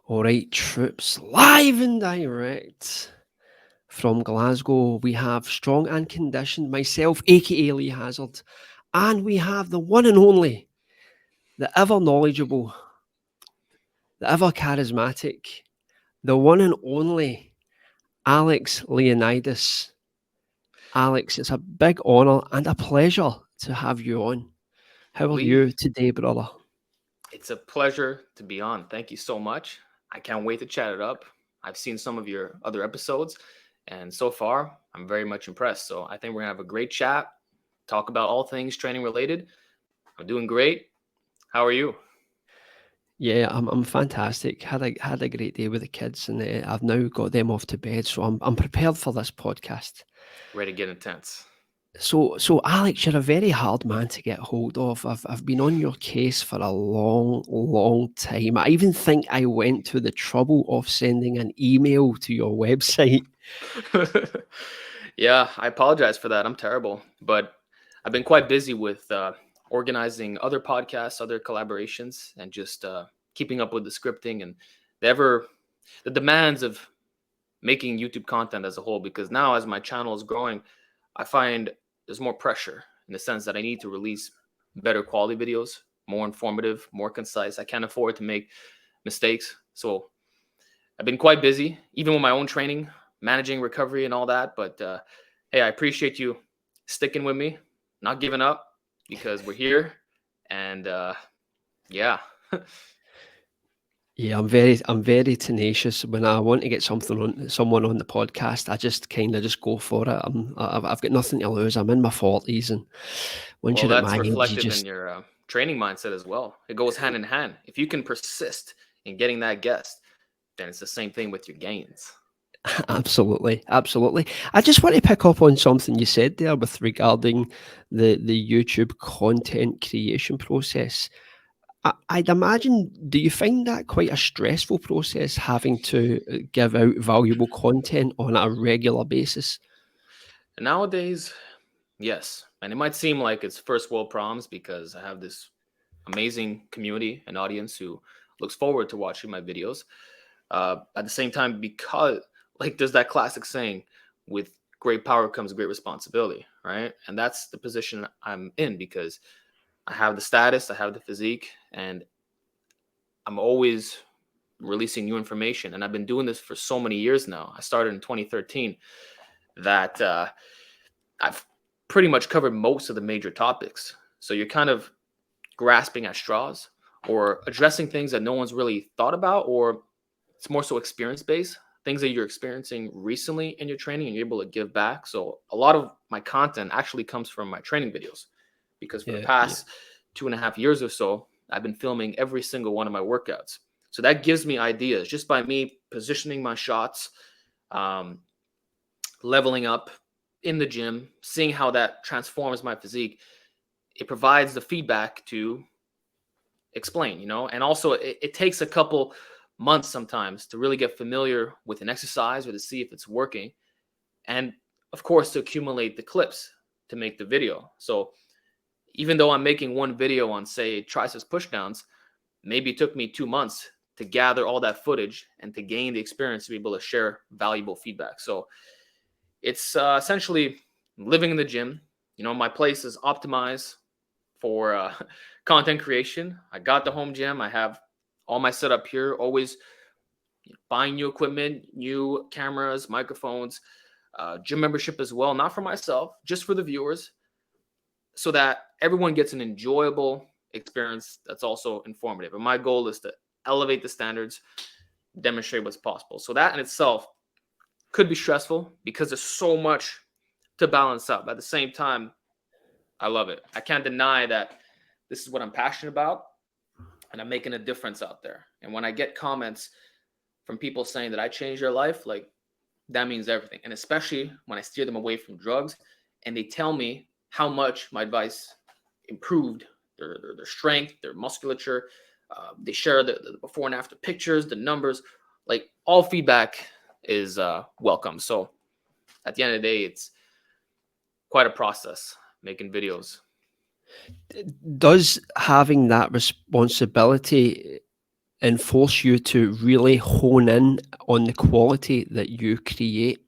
All right, troops, live and direct from Glasgow. We have Strong and Conditioned, myself, aka Lee Hazard, and we have the one and only, the ever knowledgeable, the ever charismatic, the one and only Alex Leonidas. Alex, it's a big honour and a pleasure to have you on. How are Lee, you today, brother? it's a pleasure to be on. Thank you so much. I can't wait to chat it up. I've seen some of your other episodes, and so far, I'm very much impressed. So I think we're gonna have a great chat, talk about all things training related. I'm doing great. How are you? Yeah, I'm fantastic. Had a great day with the kids, and I've now got them off to bed, so I'm prepared for this podcast. Ready to get intense? So Alex, you're a very hard man to get hold of. I've been on your case for a long time. I even think I went to the trouble of sending an email to your website. Yeah, I apologize for that. I'm terrible, but I've been quite busy with organizing other podcasts, other collaborations, and just keeping up with the scripting and the ever the demands of making YouTube content as a whole. Because now, as my channel is growing, I find there's more pressure in the sense that I need to release better quality videos, more informative, more concise. I can't afford to make mistakes, so I've been quite busy, even with my own training, managing recovery and all that. But hey, I appreciate you sticking with me, not giving up, because we're here. And yeah, Yeah, I'm very tenacious. When I want to get someone on the podcast, I just kind of just go for it. I've got nothing to lose. I'm in my 40s, and once well, you're at that's my age, you reflective in just your training mindset as well. It goes hand in hand. If you can persist in getting that guest, then it's the same thing with your gains. absolutely. I just want to pick up on something you said there with regarding the YouTube content creation process. I'd imagine, do you find that quite a stressful process having to give out valuable content on a regular basis? And nowadays, yes, and it might seem like it's first world problems because I have this amazing community and audience who looks forward to watching my videos. At the same time, because like there's that classic saying, with great power comes great responsibility, right? And that's the position I'm in because I have the status, I have the physique, and I'm always releasing new information. And I've been doing this for so many years now. I started in 2013 that I've pretty much covered most of the major topics. So you're kind of grasping at straws or addressing things that no one's really thought about, or it's more so experience based things that you're experiencing recently in your training and you're able to give back. So a lot of my content actually comes from my training videos because for the Yeah. past 2.5 years or so, I've been filming every single one of my workouts. So that gives me ideas just by me positioning my shots, um, leveling up in the gym, seeing how that transforms my physique. It provides the feedback to explain, and also it takes a couple months sometimes to really get familiar with an exercise or to see if it's working, and of course to accumulate the clips to make the video. So even though I'm making one video on, say, triceps pushdowns, maybe it took me 2 months to gather all that footage and to gain the experience to be able to share valuable feedback. So it's essentially living in the gym. My place is optimized for content creation. I got the home gym. I have all my setup here, always buying new equipment, new cameras, microphones, gym membership as well, not for myself, just for the viewers, so that everyone gets an enjoyable experience that's also informative. And my goal is to elevate the standards, demonstrate what's possible. So that in itself could be stressful because there's so much to balance up. At the same time, I love it. I can't deny that this is what I'm passionate about and I'm making a difference out there. And when I get comments from people saying that I changed their life, like, that means everything. And especially when I steer them away from drugs and they tell me how much my advice improved their strength, their musculature. They share the before and after pictures, the numbers, like all feedback is welcome. So at the end of the day, it's quite a process making videos. Does having that responsibility and force you to really hone in on the quality that you create?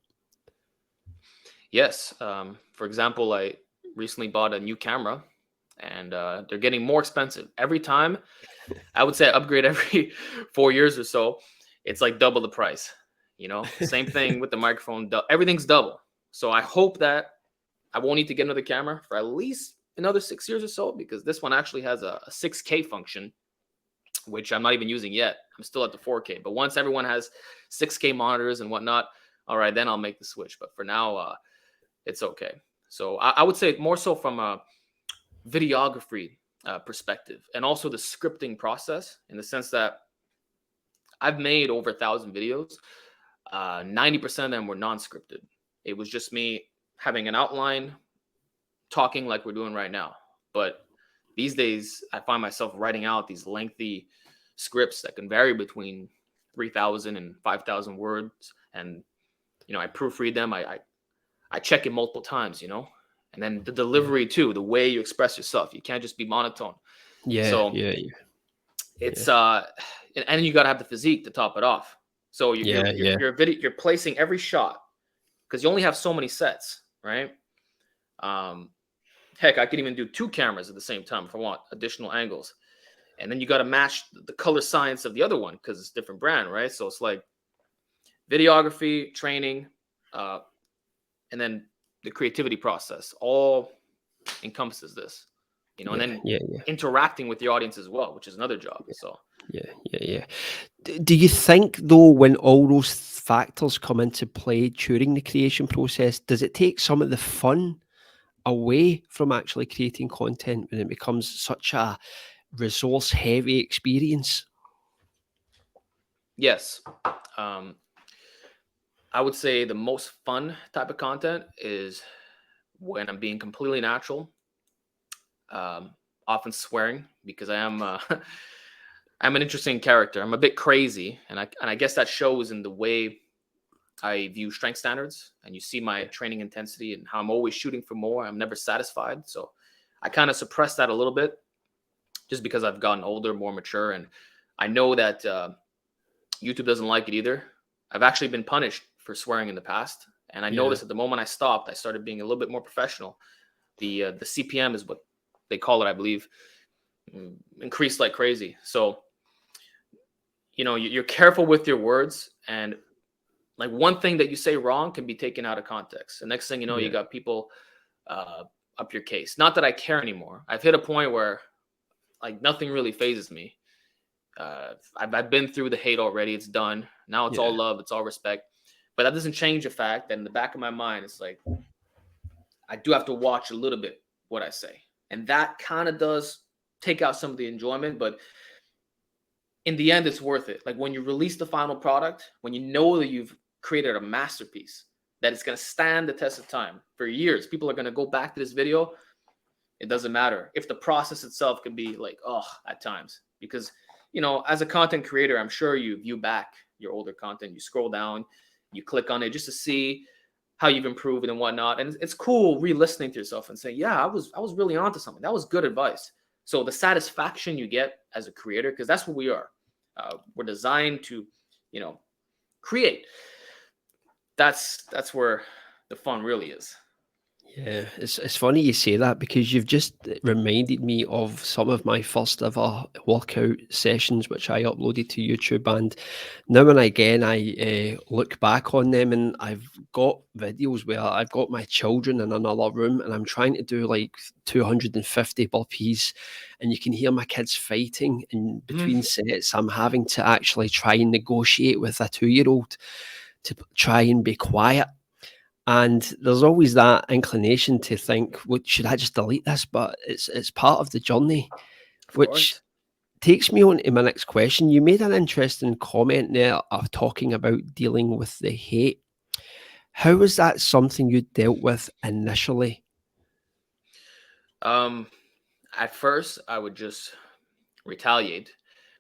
Yes. For example, I recently bought a new camera, and they're getting more expensive every time. I would say I upgrade every 4 years or so. It's like double the price. Same thing with the microphone. Everything's double. So I hope that I won't need to get another camera for at least another 6 years or so, because this one actually has a 6K function, which I'm not even using yet. I'm still at the 4K. But once everyone has 6K monitors and whatnot, all right, then I'll make the switch. But for now, it's okay. So I would say more so from a videography perspective, and also the scripting process, in the sense that I've made over 1,000 videos. 90% of them were non-scripted. It was just me having an outline, talking like we're doing right now. But these days, I find myself writing out these lengthy scripts that can vary between 3,000 and 5,000 words. And, I proofread them. I check it multiple times, and then the Yeah, delivery too, the way you express yourself. You can't just be monotone. yeah, So yeah, it's, yeah, and you got to have the physique to top it off. So yeah, yeah, you're placing every shot, because you only have so many sets, right? Um, Heck, I could even do two cameras at the same time if I want additional angles. And then you got to match the color science of the other one, because it's different brand, right? So it's like videography, training, uh, and then the creativity process all encompasses this, and yeah, then yeah, yeah, interacting with the audience as well, which is another job. So yeah, yeah, yeah. Do you think, though, when all those factors come into play during the creation process, does it take some of the fun away from actually creating content when it becomes such a resource heavy experience? yes, um, I would say the most fun type of content is when I'm being completely natural, um, often swearing, because I am I'm an interesting character. I'm a bit crazy, and I guess that shows in the way I view strength standards. And you see my Yeah, training intensity and how I'm always shooting for more. I'm never satisfied. So I kind of suppress that a little bit, just because I've gotten older, more mature, and I know that YouTube doesn't like it either. I've actually been punished for swearing in the past, and I yeah, noticed that the moment I stopped, I started being a little bit more professional. The CPM is what they call it, I believe, increased like crazy. So you're careful with your words, and like one thing that you say wrong can be taken out of context. The next thing you know, you yeah, got people uh, up your case. Not that I care anymore. I've hit a point where like nothing really phases me. I've been through the hate already. It's done. Now it's all yeah, love. It's all respect. But that doesn't change the fact that in the back of my mind, it's like I do have to watch a little bit what I say, and that kind of does take out some of the enjoyment. But in the end, it's worth it. Like when you release the final product, when you know that you've created a masterpiece, that it's going to stand the test of time for years. People are going to go back to this video. It doesn't matter if the process itself can be like, oh, at times, because, as a content creator, I'm sure you view back your older content, you scroll down, you click on it just to see how you've improved and whatnot. And it's cool re-listening to yourself and saying, yeah, I was really onto something. That was good advice. So the satisfaction you get as a creator, because that's what we are. We're designed to, you know, create. That's where the fun really is. yeah. It's funny you say that because you've just reminded me of some of my first ever workout sessions, which I uploaded to YouTube. And now and again, I look back on them, and I've got videos where I've got my children in another room, and I'm trying to do like 250 burpees, and you can hear my kids fighting. And Mhm. between sets, I'm having to actually try and negotiate with a 2-year-old to try and be quiet. And there's always that inclination to think, "What should I just delete this?" But it's part of the journey, Of which course. takes me on to my next question. You made an interesting comment there of talking about dealing with the hate. How was that something you dealt with initially? Um, at first, I would just retaliate,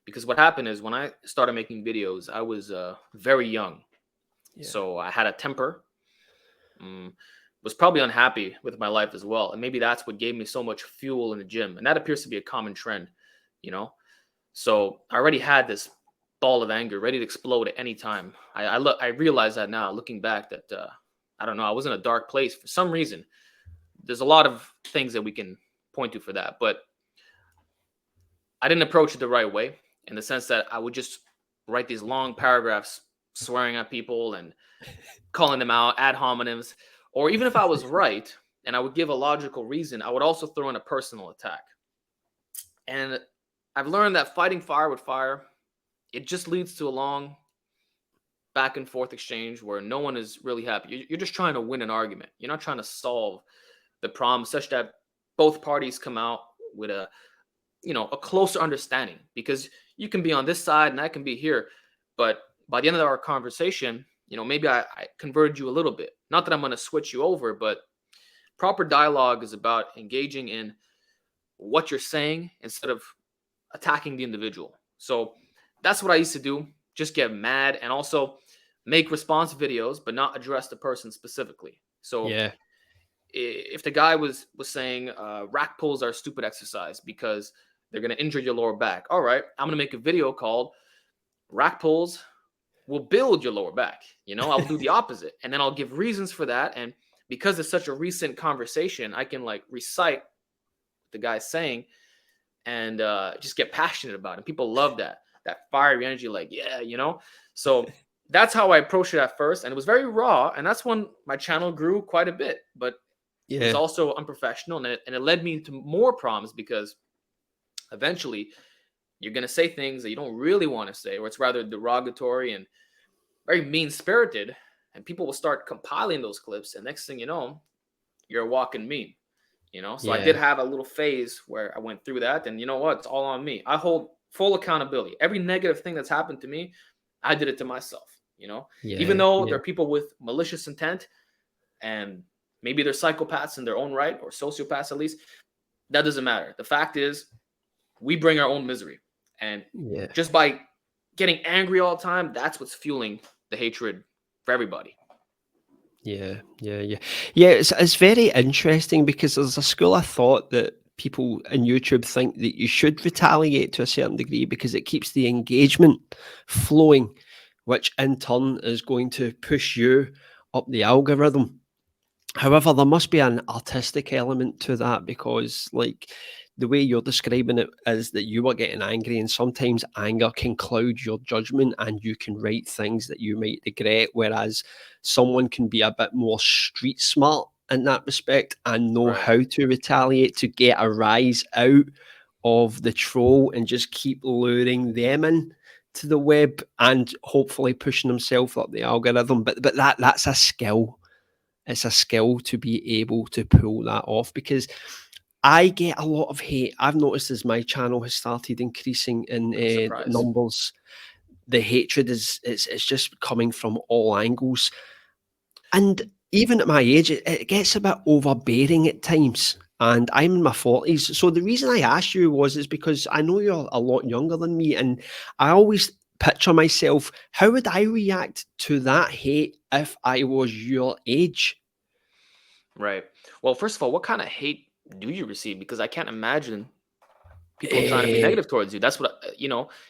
because what happened is when I started making videos, I was very young, Yeah, so I had a temper. mm, was probably unhappy with my life as well, and maybe that's what gave me so much fuel in the gym, and that appears to be a common trend, you know. So I already had this ball of anger, ready to explode at any time. I realize that now, looking back, that I don't know, I was in a dark place for some reason. There's a lot of things that we can point to for that, but I didn't approach it the right way, in the sense that I would just write these long paragraphs swearing at people and calling them out ad hominems. Or even if I was right and I would give a logical reason, I would also throw in a personal attack. And I've learned that fighting fire with fire, it just leads to a long back and forth exchange where no one is really happy. You're just trying to win an argument. You're not trying to solve the problem such that both parties come out with a a closer understanding, because you can be on this side and I can be here, but by the end of our conversation, maybe I converted you a little bit. Not that I'm going to switch you over, but proper dialogue is about engaging in what you're saying instead of attacking the individual. So that's what I used to do. Just get mad and also make response videos, but not address the person specifically. So Yeah. if the guy was saying rack pulls are a stupid exercise because they're going to injure your lower back, all right, I'm going to make a video called rack pulls will build your lower back. I'll do the opposite, and then I'll give reasons for that. And because it's such a recent conversation, I can like recite what the guy's saying and just get passionate about it. People love that fiery energy, like, yeah, So that's how I approached it at first, and it was very raw, and that's when my channel grew quite a bit. But it was also unprofessional, and it led me to more problems, because eventually you're going to say things that you don't really want to say, or it's rather derogatory and very mean-spirited, and people will start compiling those clips, and next thing you know, you're a walking meme. So I did have a little phase where I went through that, and you know what? It's all on me. I hold full accountability. Every negative thing that's happened to me, I did it to myself. Even though there are people with malicious intent, and maybe they're psychopaths in their own right, or sociopaths at least, that doesn't matter. The fact is, we bring our own misery, and just by getting angry all the time, that's what's fueling the hatred for everybody. Yeah. It's very interesting, because there's a school of thought that people in YouTube think that you should retaliate to a certain degree because it keeps the engagement flowing, which in turn is going to push you up the algorithm. However, there must be an artistic element to that, because like the way you're describing it is that you were getting angry, and sometimes anger can cloud your judgment and you can write things that you might regret, whereas someone can be a bit more street smart in that respect and know how to retaliate to get a rise out of the troll and just keep luring them in to the web and hopefully pushing themselves up the algorithm. But that's a skill. It's a skill to be able to pull that off, because I get a lot of hate. I've noticed as my channel has started increasing in numbers, the hatred is it's just coming from all angles. And even at my age, it gets a bit overbearing at times. And I'm in my 40s. So the reason I asked you is because I know you're a lot younger than me, and I always picture myself, how would I react to that hate if I was your age? Right. Well, first of all, what kind of hate do you receive? Because I can't imagine people trying to be negative towards you. That's what,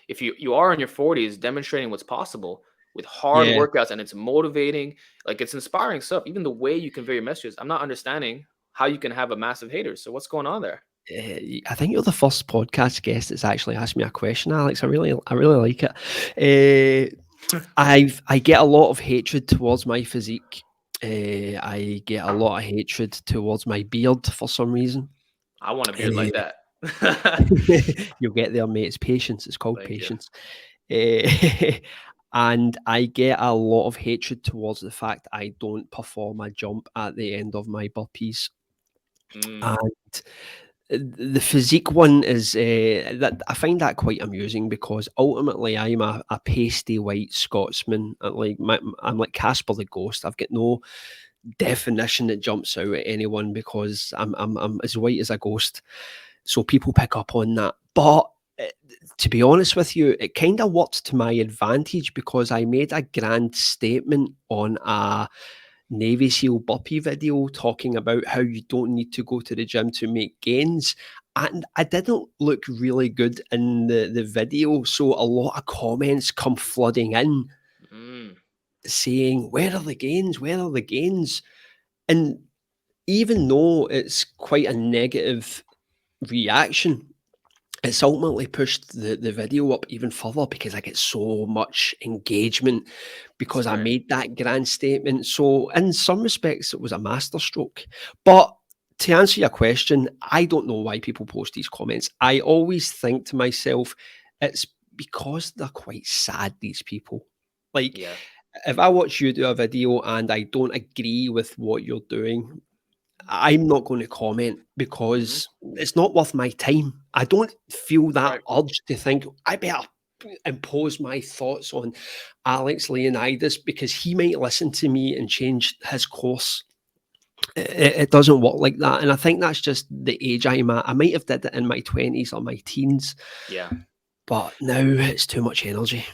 if you are in your 40s demonstrating what's possible with hard workouts, and it's motivating, like it's inspiring stuff. Even the way you convey your messages, I'm not understanding how you can have a massive hater. So what's going on there? I think you're the first podcast guest that's actually asked me a question, Alex. I really like it. I get a lot of hatred towards my physique. I get a lot of hatred towards my beard for some reason. I want a beard like that. You'll get there, mate. It's patience. It's called Thank patience. And I get a lot of hatred towards the fact I don't perform a jump at the end of my burpees. And the physique one is that I find that quite amusing, because ultimately I'm a pasty white Scotsman. I'm like Casper the Ghost. I've got no definition that jumps out at anyone, because I'm as white as a ghost. So people pick up on that. But to be honest with you, it kind of worked to my advantage, because I made a grand statement on a Navy SEAL burpee video talking about how you don't need to go to the gym to make gains. and I didn't look really good in the video, so a lot of comments come flooding in Mm, saying, "Where are the gains? Where are the gains?" And even though it's quite a negative reaction, it's ultimately pushed the video up even further because I get so much engagement that's because I right. made that grand statement. So in some respects, it was a masterstroke. But to answer your question, I don't know why people post these comments. I always think to myself, it's because they're quite sad, these people. Like, Yeah. if I watch you do a video and I don't agree with what you're doing, I'm not going to comment Hmm. because it's not worth my time. I don't feel That's that right. urge to think I better impose my thoughts on Alex Leonidas because he might listen to me and change his course. It doesn't work like that, and I think that's just the age I'm at. I might have did it in my 20s or my teens, Yeah. but now it's too much energy.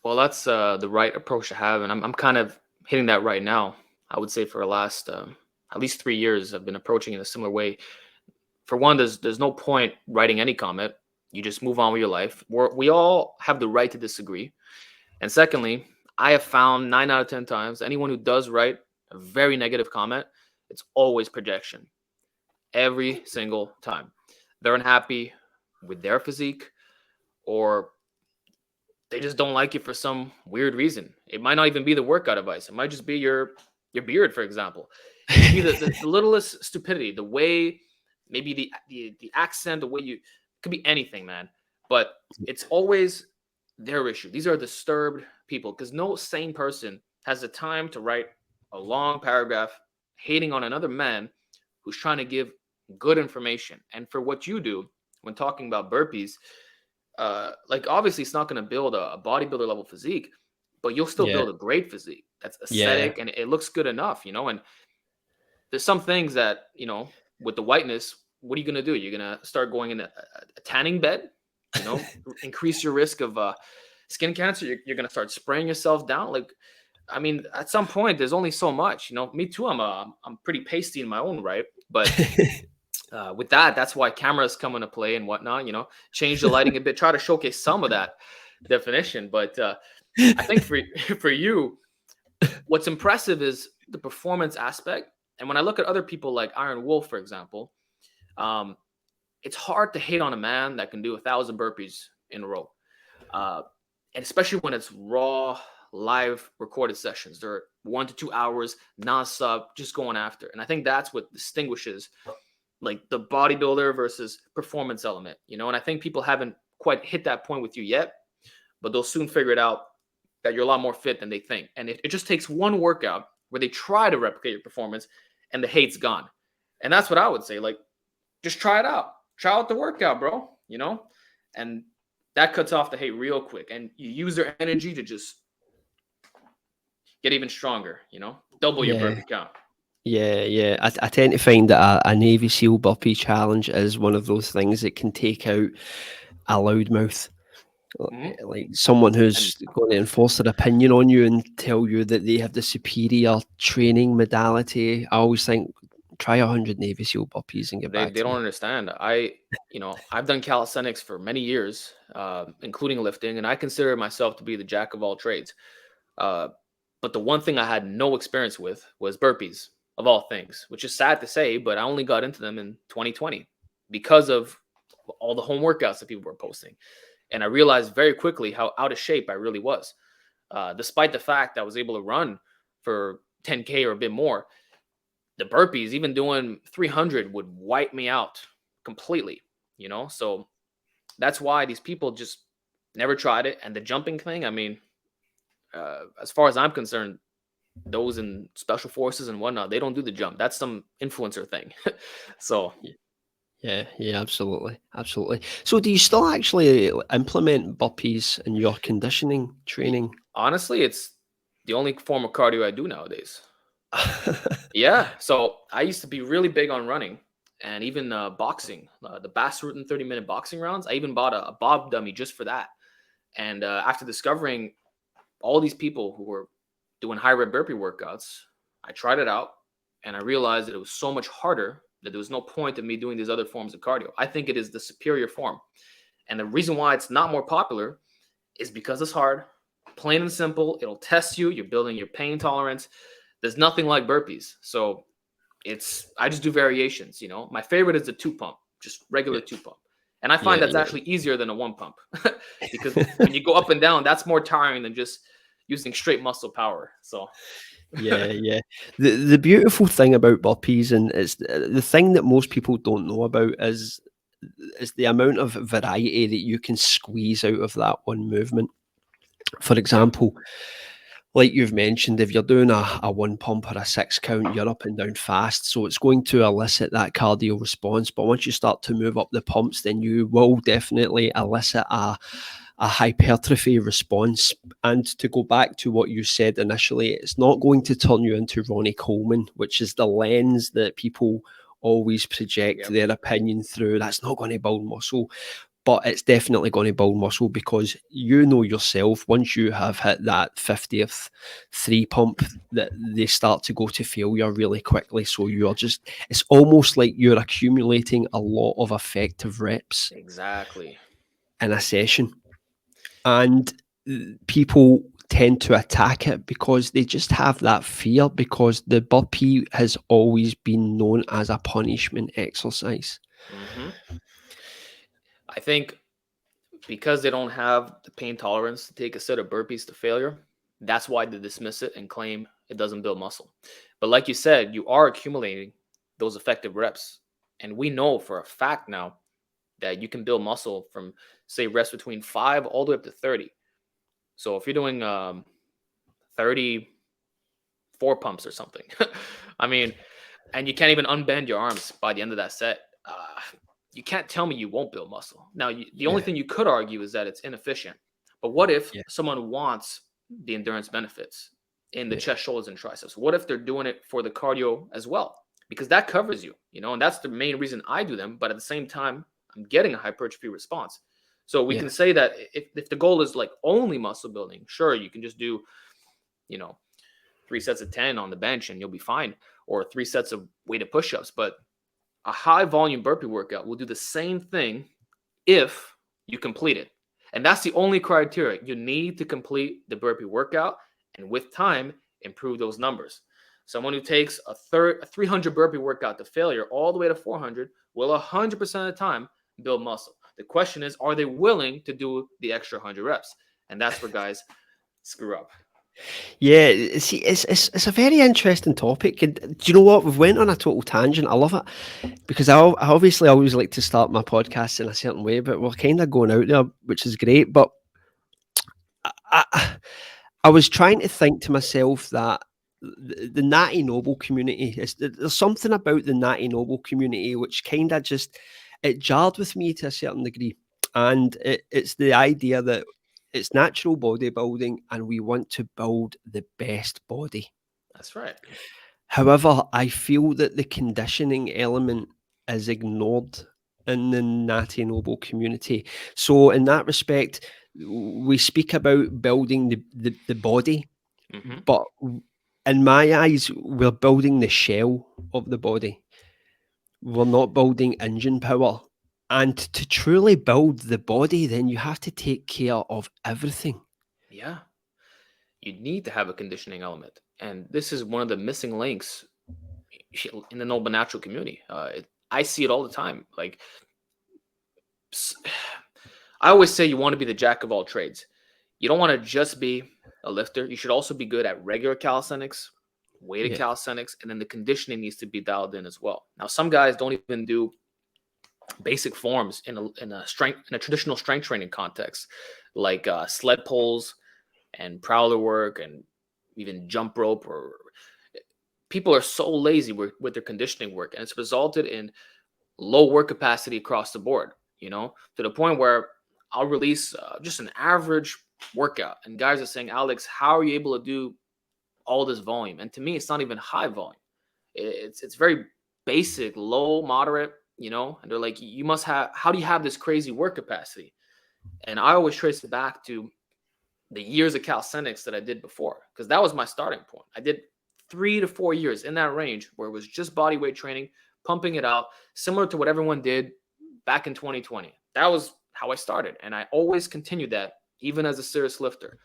Well, that's the right approach to have, and I'm kind of hitting that right now. I would say for the last at least 3 years, I've been approaching it in a similar way. For one, there's no point writing any comment. You just move on with your life. We all have the right to disagree. And secondly, I have found 9 out of 10 times anyone who does write a very negative comment, it's always projection. Every single time. They're unhappy with their physique, or they just don't like it for some weird reason. It might not even be the workout advice. It might just be your beard, for example. It could be the littlest stupidity, the way, maybe the accent, the way you, it could be anything, man. But it's always their issue. These are disturbed people because no sane person has the time to write a long paragraph hating on another man who's trying to give good information. And for what you do when talking about burpees, like obviously it's not going to build a bodybuilder level physique, but you'll still Yeah, build a great physique that's yeah, aesthetic and it looks good enough, you know. And there's some things that, you know, with the whiteness, what are you going to do? You're going to start going in a tanning bed, you know, increase your risk of skin cancer. You're going to start spraying yourself down. Like, I mean, at some point, there's only so much, you know. Me too. I'm pretty pasty in my own right, but with that, that's why cameras come into play and whatnot. You know, change the lighting a bit, try to showcase some of that definition. But I think for for you, what's impressive is the performance aspect. And when I look at other people like Iron Wolf, for example, um, it's hard to hate on a man that can do 1,000 burpees in a row, uh, and especially when it's raw, live recorded sessions. They're 1 to 2 hours nonstop, just going after. And I think that's what distinguishes like the bodybuilder versus performance element, you know. And I think people haven't quite hit that point with you yet, but they'll soon figure it out that you're a lot more fit than they think. And it just takes one workout where they try to replicate your performance and the hate's gone. And that's what I would say. Like, just try it out. Try out the workout, bro. You know? And that cuts off the hate real quick. And you use their energy to just get even stronger, you know? Double your yeah. burpee count. Yeah, yeah. I tend to find that a Navy SEAL burpee challenge is one of those things that can take out a loudmouth, Mhm. like someone And who's going to enforce their opinion on you and tell you that they have the superior training modality. I always think, try 100 Navy SEAL burpees and get back they to don't me. understand. You know, I've done calisthenics for many years, including lifting, and I consider myself to be the jack of all trades. Uh, but the one thing I had no experience with was burpees, of all things, which is sad to say, but I only got into them in 2020 because of all the home workouts that people were posting. And I realized very quickly how out of shape I really was. Despite the fact I was able to run for 10K or a bit more, the burpees, even doing 300, would wipe me out completely, you know? So that's why these people just never tried it. And the jumping thing, I mean, as far as I'm concerned, those in special forces and whatnot, they don't do the jump. That's some influencer thing. So Y- Yeah, yeah, absolutely, absolutely. So, do you still actually implement burpees in your conditioning y- training? honestly, it's the only form of cardio I do nowadays. Yeah. So I used to be really big on running and even boxing, the Bass Rutten 30-minute boxing rounds. I even bought a bob dummy just for that. And after discovering all these people who were doing high rep burpee workouts, I tried it out and I realized that it was so much harder that there was no point in me doing these other forms of cardio. I think it is the superior form. And the reason why it's not more popular is because it's hard, plain and simple. It'll test you. You're building your pain tolerance. There's nothing like burpees. So I just do variations, you know. My favorite is the 2 pump, just regular Yeah. 2 pump. And I find Yeah, that's yeah. actually easier than a 1 pump because when you go up and down, that's more tiring than just using straight muscle power. So Yeah, yeah. The beautiful thing about burpees, and it's the thing that most people don't know about, is the amount of variety that you can squeeze out of that one movement. For yeah, example, like you've mentioned, if you're doing a 1 pump or a 6 count, you're up and down fast. So it's going to elicit that cardio response. But once you start to move up the pumps, then you will definitely elicit a hypertrophy response. And to go back to what you said initially, it's not going to turn you into Ronnie Coleman, which is the lens that people always project yep, their opinion through. That's not going to build muscle, but it's definitely going to build muscle, because you know yourself, once you have hit that 50th 3 pump, that they start to go to failure really quickly. So it's almost like you're accumulating a lot of effective reps exactly. in a session. And people tend to attack it because they just have that fear, because the burpee has always been known as a punishment exercise. hmm I think because they don't have the pain tolerance to take a set of burpees to failure, that's why they dismiss it and claim it doesn't build muscle. But like you said, you are accumulating those effective reps. And we know for a fact now that you can build muscle from, say, reps between 5 all the way up to 30. So if you're doing 34 pumps or something, I mean, and you can't even unbend your arms by the end of that set, you can't tell me you won't build muscle. Now, the only Yeah, thing you could argue is that it's inefficient. But what if yeah, someone wants the endurance benefits in the yeah, chest, shoulders, and triceps? What if they're doing it for the cardio as well? Because that covers you, you know, and that's the main reason I do them. But at the same time, I'm getting a hypertrophy response. So we can yeah. say that if the goal is like only muscle building, sure, you can just do, you know, 3 sets of 10 on the bench and you'll be fine, or 3 sets of weighted push-ups. But a high volume burpee workout will do the same thing if you complete it. And that's the only criteria. You need to complete the burpee workout, and with time, improve those numbers. Someone who takes a 300 burpee workout to failure all the way to 400 will 100% of the time build muscle. The question is, are they willing to do the extra 100 reps? And that's where guys screw up. Yeah, see, it's a very interesting topic, and do you know what? We've went on a total tangent. I love it, because I obviously always like to start my podcast in a certain way, but we're kind of going out there, which is great. But I, I was trying to think to myself that the Natty Noble community there's something about the Natty Noble community which kind of just it jarred with me to a certain degree, and it's the idea that it's natural bodybuilding and we want to build the best body. That's right. However, I feel that the conditioning element is ignored in the Natty Noble community. So, in that respect, we speak about building the body, hmm but in my eyes, we're building the shell of the body. We're not building engine power. And to truly build the body, then you have to take care of everything. Yeah. You need to have a conditioning element. And this is one of the missing links in the noble natural community. I see it all the time. Like, I always say you want to be the jack of all trades. You don't want to just be a lifter. You should also be good at regular calisthenics, weighted Yeah. calisthenics, and then the conditioning needs to be dialed in as well. Now, some guys don't even do basic forms in a traditional strength training context, like sled pulls and prowler work and even jump rope. Or people are so lazy with their conditioning work, and it's resulted in low work capacity across the board, you know, to the point where I'll release just an average workout and guys are saying, Alex, how are you able to do all this volume? And to me, it's not even high volume. It's very basic, low, moderate, you know, and they're like, you must have, how do you have this crazy work capacity? And I always trace it back to the years of calisthenics that I did before, because that was my starting point. I did 3 to 4 years in that range where it was just body weight training, pumping it out, similar to what everyone did back in 2020. That was how I started. And I always continued that, even as a serious lifter.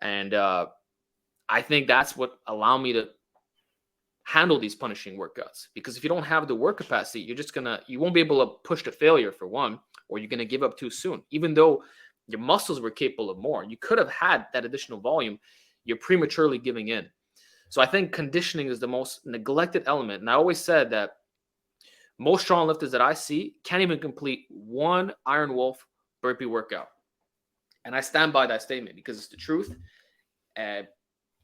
And I think that's what allowed me to handle these punishing workouts. Because if you don't have the work capacity, you won't be able to push to failure, for one, or you're going to give up too soon. Even though your muscles were capable of more, you could have had that additional volume, you're prematurely giving in. So I think conditioning is the most neglected element. And I always said that most strong lifters that I see can't even complete one Iron Wolf burpee workout. And I stand by that statement because it's the truth.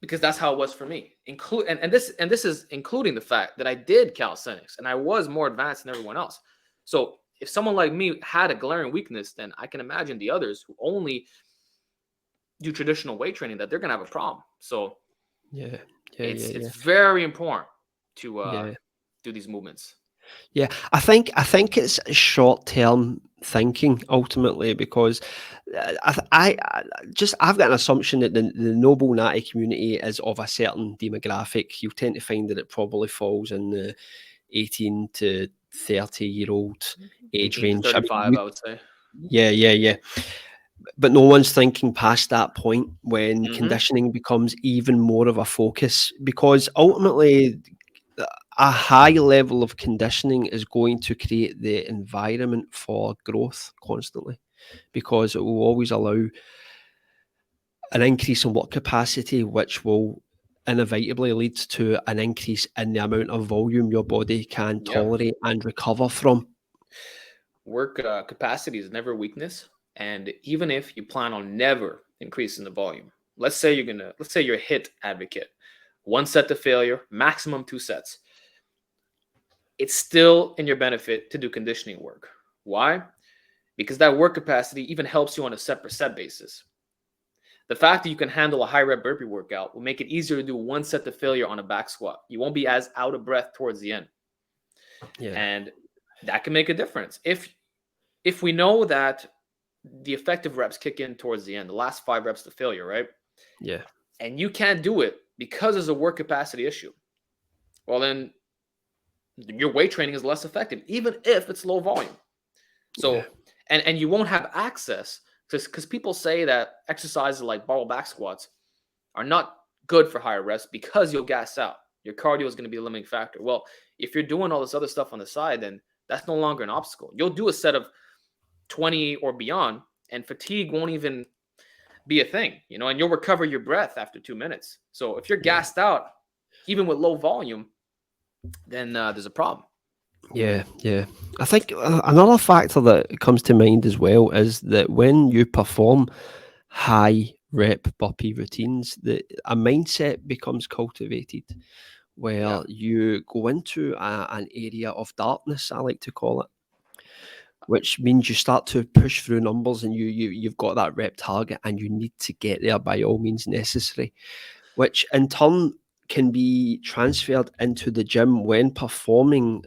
Because that's how it was for me. This is including the fact that I did calisthenics and I was more advanced than everyone else. So if someone like me had a glaring weakness, then I can imagine the others who only do traditional weight training, that they're gonna have a problem. So it's very important to do these movements. Yeah, I think it's short-term thinking ultimately, because I've got an assumption that the noble natty community is of a certain demographic. You'll tend to find that it probably falls in the 18 to 30-year-old age 18 range. to 35, I would say. Yeah. But no one's thinking past that point when Mhm. conditioning becomes even more of a focus, because ultimately a high level of conditioning is going to create the environment for growth constantly, because it will always allow an increase in work capacity, which will inevitably lead to an increase in the amount of volume your body can Yeah. tolerate and recover from. Work capacity is never weakness. And even if you plan on never increasing the volume, let's say you're a HIIT advocate, 1 set to failure, maximum 2 sets. It's still in your benefit to do conditioning work. Why? Because that work capacity even helps you on a set per set basis. The fact that you can handle a high rep burpee workout will make it easier to do 1 set to failure on a back squat. You won't be as out of breath towards the end. Yeah. And that can make a difference. If we know that the effective reps kick in towards the end, the last 5 reps to failure, right? Yeah. And you can't do it because there's a work capacity issue, well, then your weight training is less effective, even if it's low volume. So, and you won't have access, because people say that exercises like barbell back squats are not good for higher reps because you'll gas out. Your cardio is going to be a limiting factor. Well, if you're doing all this other stuff on the side, then that's no longer an obstacle. You'll do a set of 20 or beyond, and fatigue won't even be a thing, and you'll recover your breath after 2 minutes. So if you're gassed out, even with low volume, then there's a problem. Yeah. I think another factor that comes to mind as well is that when you perform high rep burpee routines, that a mindset becomes cultivated where Yeah. you go into an area of darkness, I like to call it, which means you start to push through numbers, and you've got that rep target and you need to get there by all means necessary, which in turn can be transferred into the gym when performing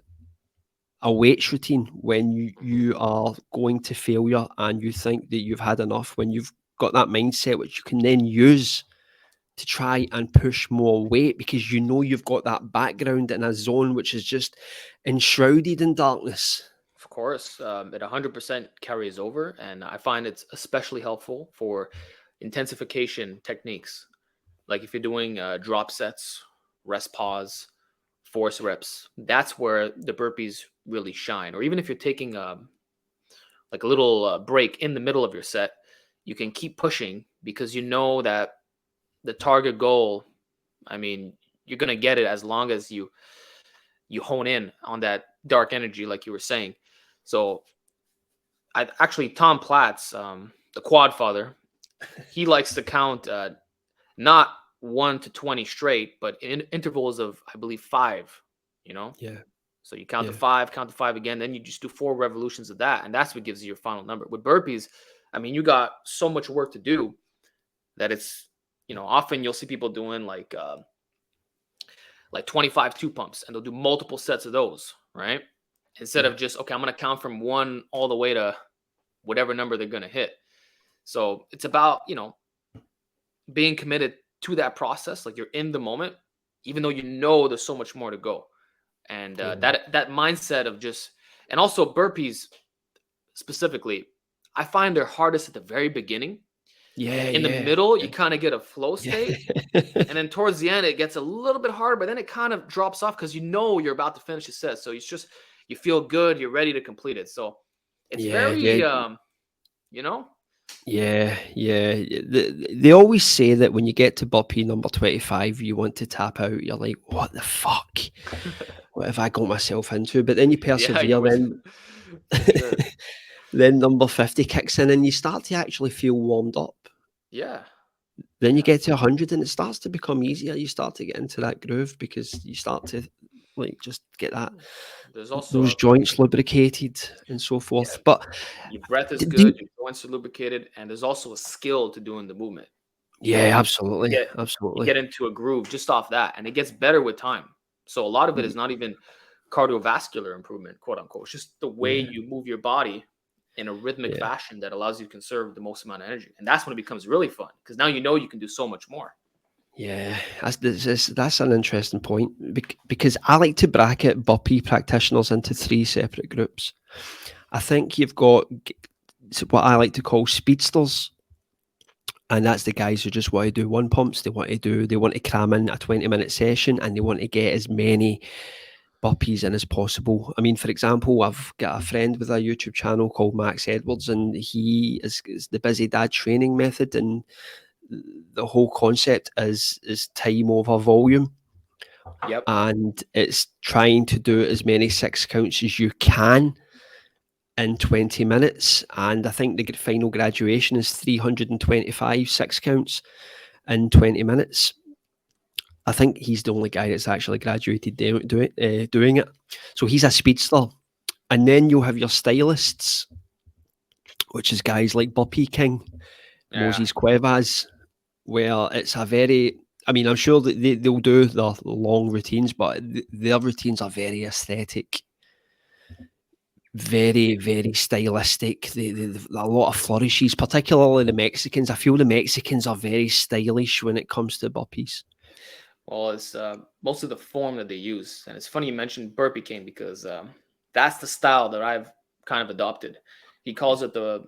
a weights routine, when you are going to failure and you think that you've had enough, when you've got that mindset which you can then use to try and push more weight, because you've got that background in a zone which is just enshrouded in darkness. Of course, it 100% carries over, and I find it's especially helpful for intensification techniques. Like if you're doing drop sets, rest pause, force reps, that's where the burpees really shine. Or even if you're taking like a little break in the middle of your set, you can keep pushing because you know that the target goal, I mean, you're gonna get it as long as you hone in on that dark energy, like you were saying. So I actually, Tom Platz, the quad father, he likes to count not 1 to 20 straight, but in intervals of, I believe, 5. You know, Yeah. so you count to 5, count to 5 again, then you just do 4 revolutions of that, and that's what gives you your final number. With burpees, I mean, you got so much work to do that it's, often you'll see people doing like 25 2 pumps, and they'll do multiple sets of those, right? Instead of just, okay, I'm going to count from 1 all the way to whatever number they're going to hit. So it's about, being committed to that process. Like you're in the moment, even though there's so much more to go. And Yeah. that mindset of just, and also burpees specifically, I find they're hardest at the very beginning. Yeah, In the yeah. middle, you kind of get a flow Yeah. state. And then towards the end, it gets a little bit harder, but then it kind of drops off because you know you're about to finish the set. So it's just, you feel good, you're ready to complete it. So it's Yeah, very, yeah. you know, Yeah, yeah. They always say that when you get to burpee number 25, you want to tap out. You're like, what the fuck? What have I got myself into? But then you yeah, persevere, you was then for sure. then number 50 kicks in and you start to actually feel warmed up. Yeah, Then you yeah, get to 100 and it starts to become easier. You start to get into that groove because you start to like just get that there's also those a, joints lubricated and so yeah, forth. But your breath is do good, you, your joints are lubricated, and there's also a skill to doing the movement. You know, yeah, you absolutely, you absolutely. get into a groove just off that, and it gets better with time. So a lot of it is not even cardiovascular improvement, quote unquote. It's just the way Yeah, you move your body in a rhythmic yeah. fashion that allows you to conserve the most amount of energy. And that's when it becomes really fun because now you know you can do so much more. Yeah, that's an interesting point because I like to bracket burpee practitioners into three separate groups. I think you've got what I like to call speedsters, and that's the guys who just want to do one pumps. They want to cram in a 20-minute session, and they want to get as many burpees in as possible. I mean, for example, I've got a friend with a YouTube channel called Max Edwards, and he is the busy dad training method, and the whole concept is time over volume, Yep. and it's trying to do as many 6 counts as you can in 20 minutes. And I think the final graduation is 325 6 counts in 20 minutes. I think he's the only guy that's actually graduated doing it. So he's a speedster. And then you'll have your stylists, which is guys like Burpee King, Yeah. Moses Cuevas, where it's a very, I mean, I'm sure that they'll do their long routines, but their routines are very aesthetic, very, very stylistic. A lot of flourishes, particularly the Mexicans. I feel the Mexicans are very stylish when it comes to burpees. Well, it's most of the form that they use. And it's funny you mentioned Burpee King because that's the style that I've kind of adopted. He calls it the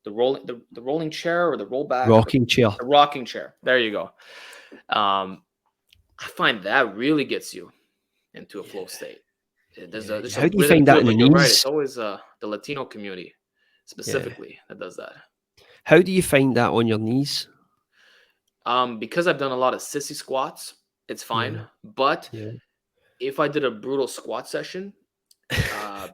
rolling chair or the rollback, Rocking chair. the rocking chair. There you go. I find that really gets you into a flow state. There's How a do you rhythm find to that it, in the but you're right. It's knees? always the Latino community Yeah. specifically that does that. How do you find that on your knees? Because I've done a lot of sissy squats, it's fine. Yeah. But Yeah. if I did a brutal squat session, uh,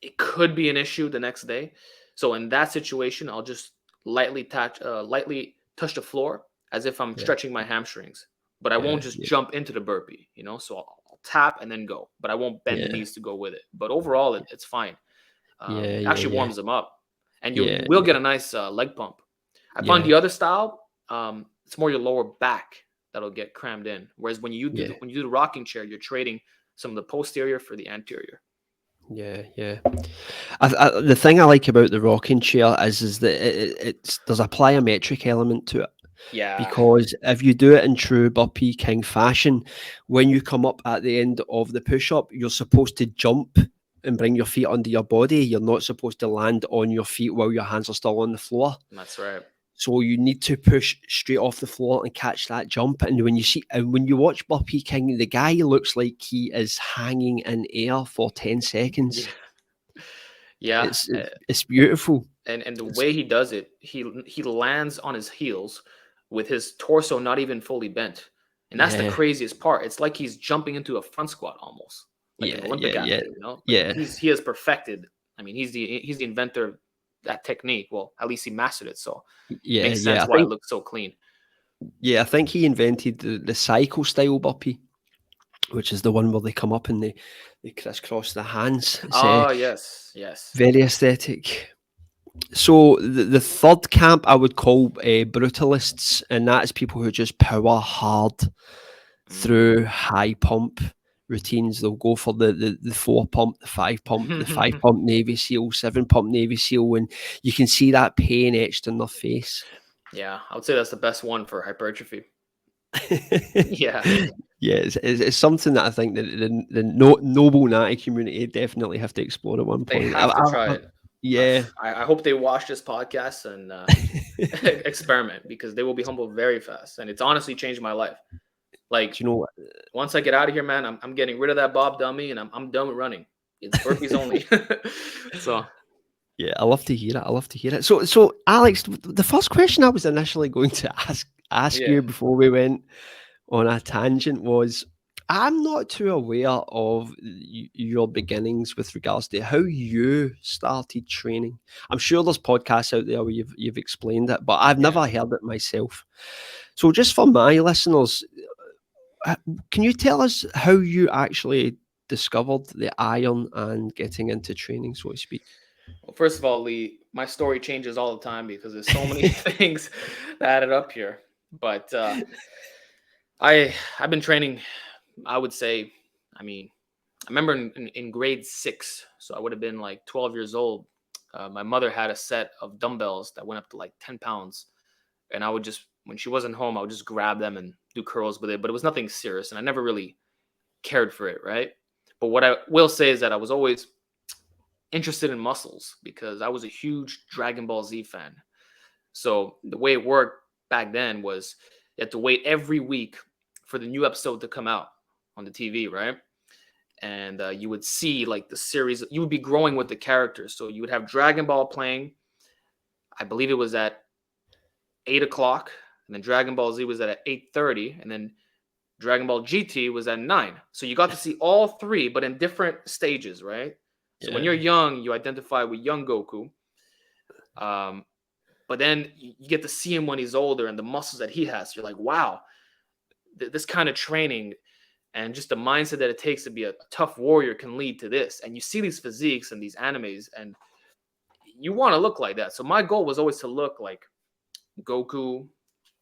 it could be an issue the next day. So in that situation, I'll just lightly touch the floor as if I'm Yeah. stretching my hamstrings, but I Yeah. won't just Yeah. jump into the burpee. So I'll tap and then go, but I won't bend the Yeah. knees to go with it. But overall, it's fine. Yeah. It Yeah. actually Yeah. warms them up, and you Yeah. will get a nice leg pump. I find Yeah. the other style, it's more your lower back that'll get crammed in. Whereas Yeah. when you do the rocking chair, you're trading some of the posterior for the anterior. Yeah, yeah. The thing I like about the rocking chair is that it's there's a plyometric element to it, Yeah, because if you do it in true Burpee King fashion, when you come up at the end of the push up, you're supposed to jump and bring your feet under your body. You're not supposed to land on your feet while your hands are still on the floor. that's right. So you need to push straight off the floor and catch that jump. And when you watch Burpee King, the guy looks like he is hanging in air for 10 Yeah, seconds. yeah. It's beautiful. And the It's way he does it, he lands on his heels with his torso not even fully bent, and that's the yeah, craziest part. It's like he's jumping into a front squat almost, like an yeah, Olympic yeah, yeah, athlete. But yeah, he has perfected. I mean, he's the inventor of that technique. Well, at least he mastered it, so it yeah, makes sense yeah. why it looks so clean. I think he invented the cycle style burpee, which is the one where they come up and they crisscross the hands. It's Oh yes, yes. very aesthetic. So the third camp I would call brutalists, and that is people who just power hard through Mm. high pump routines. They'll go for the 4 pump, the 5 pump, the 5 pump Navy SEAL, 7 pump Navy SEAL, and you can see that pain etched in their face. Yeah, I would say that's the best one for hypertrophy. Yeah, Yeah, it's something that I think that the noble natty community definitely have to explore at one they point. have to try I it. yeah. I hope they watch this podcast and experiment, because they will be humbled very fast. And it's honestly changed my life. Like, Do you know what? once I get out of here, man, I'm getting rid of that Bob dummy, and I'm done with running. It's burpees only. So Yeah, I love to hear it. I love to hear it. So Alex, the first question I was initially going to ask yeah, you before we went on a tangent was, I'm not too aware of your beginnings with regards to how you started training. I'm sure there's podcasts out there where you've explained it, but I've yeah. never heard it myself. So just for my listeners, uh, can you tell us how you actually discovered the iron and getting into training, so to speak? Well, first of all, Lee, my story changes all the time because there's so many things that added up here. But I've been training. I would say, I mean, I remember in grade 6, so I would have been like 12 years old. My mother had a set of dumbbells that went up to like 10 pounds, and I would just, when she wasn't home, I would just grab them and do curls with it. But it was nothing serious, and I never really cared for it, right? But what I will say is that I was always interested in muscles because I was a huge Dragon Ball Z fan. So the way it worked back then was you had to wait every week for the new episode to come out on the TV, right? And you would see like the series. You would be growing with the characters. So you would have Dragon Ball playing. I believe it was at 8 o'clock, and then Dragon Ball Z was at 8:30, and then Dragon Ball GT was at 9. So you got to see all three, but in different stages, right? So when Yeah. you're young, you identify with young Goku. Um, but then you get to see him when he's older and the muscles that he has. You're like, wow, this kind of training and just the mindset that it takes to be a tough warrior can lead to this. And you see these physiques and these animes, and you want to look like that. So my goal was always to look like Goku,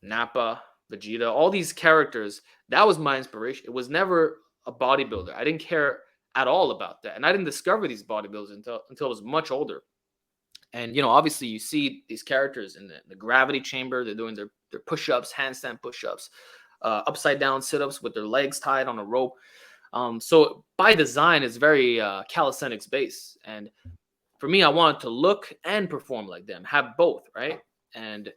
Nappa, Vegeta, all these characters. That was my inspiration. It was never a bodybuilder. I didn't care at all about that. And I didn't discover these bodybuilders until I was much older. And, obviously you see these characters in the gravity chamber. They're doing their push-ups, handstand push-ups, upside down sit-ups with their legs tied on a rope. So by design, it's very calisthenics based. And for me, I wanted to look and perform like them, have both, right? And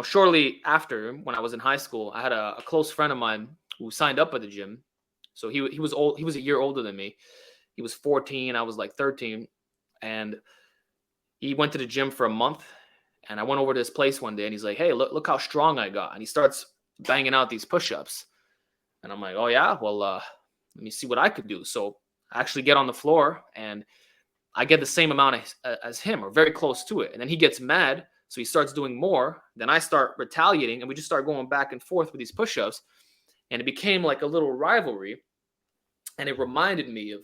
shortly after, when I was in high school, I had a close friend of mine who signed up at the gym. So he was old. He was a year older than me. He was 14. I was like 13, and he went to the gym for a month. And I went over to his place one day, and he's like, "Hey, look how strong I got!" And he starts banging out these push-ups, and I'm like, "Oh yeah, well, let me see what I could do." So I actually get on the floor, and I get the same amount as him, or very close to it. And then he gets mad, so he starts doing more. Then I start retaliating, and we just start going back and forth with these push-ups. And it became like a little rivalry. And it reminded me of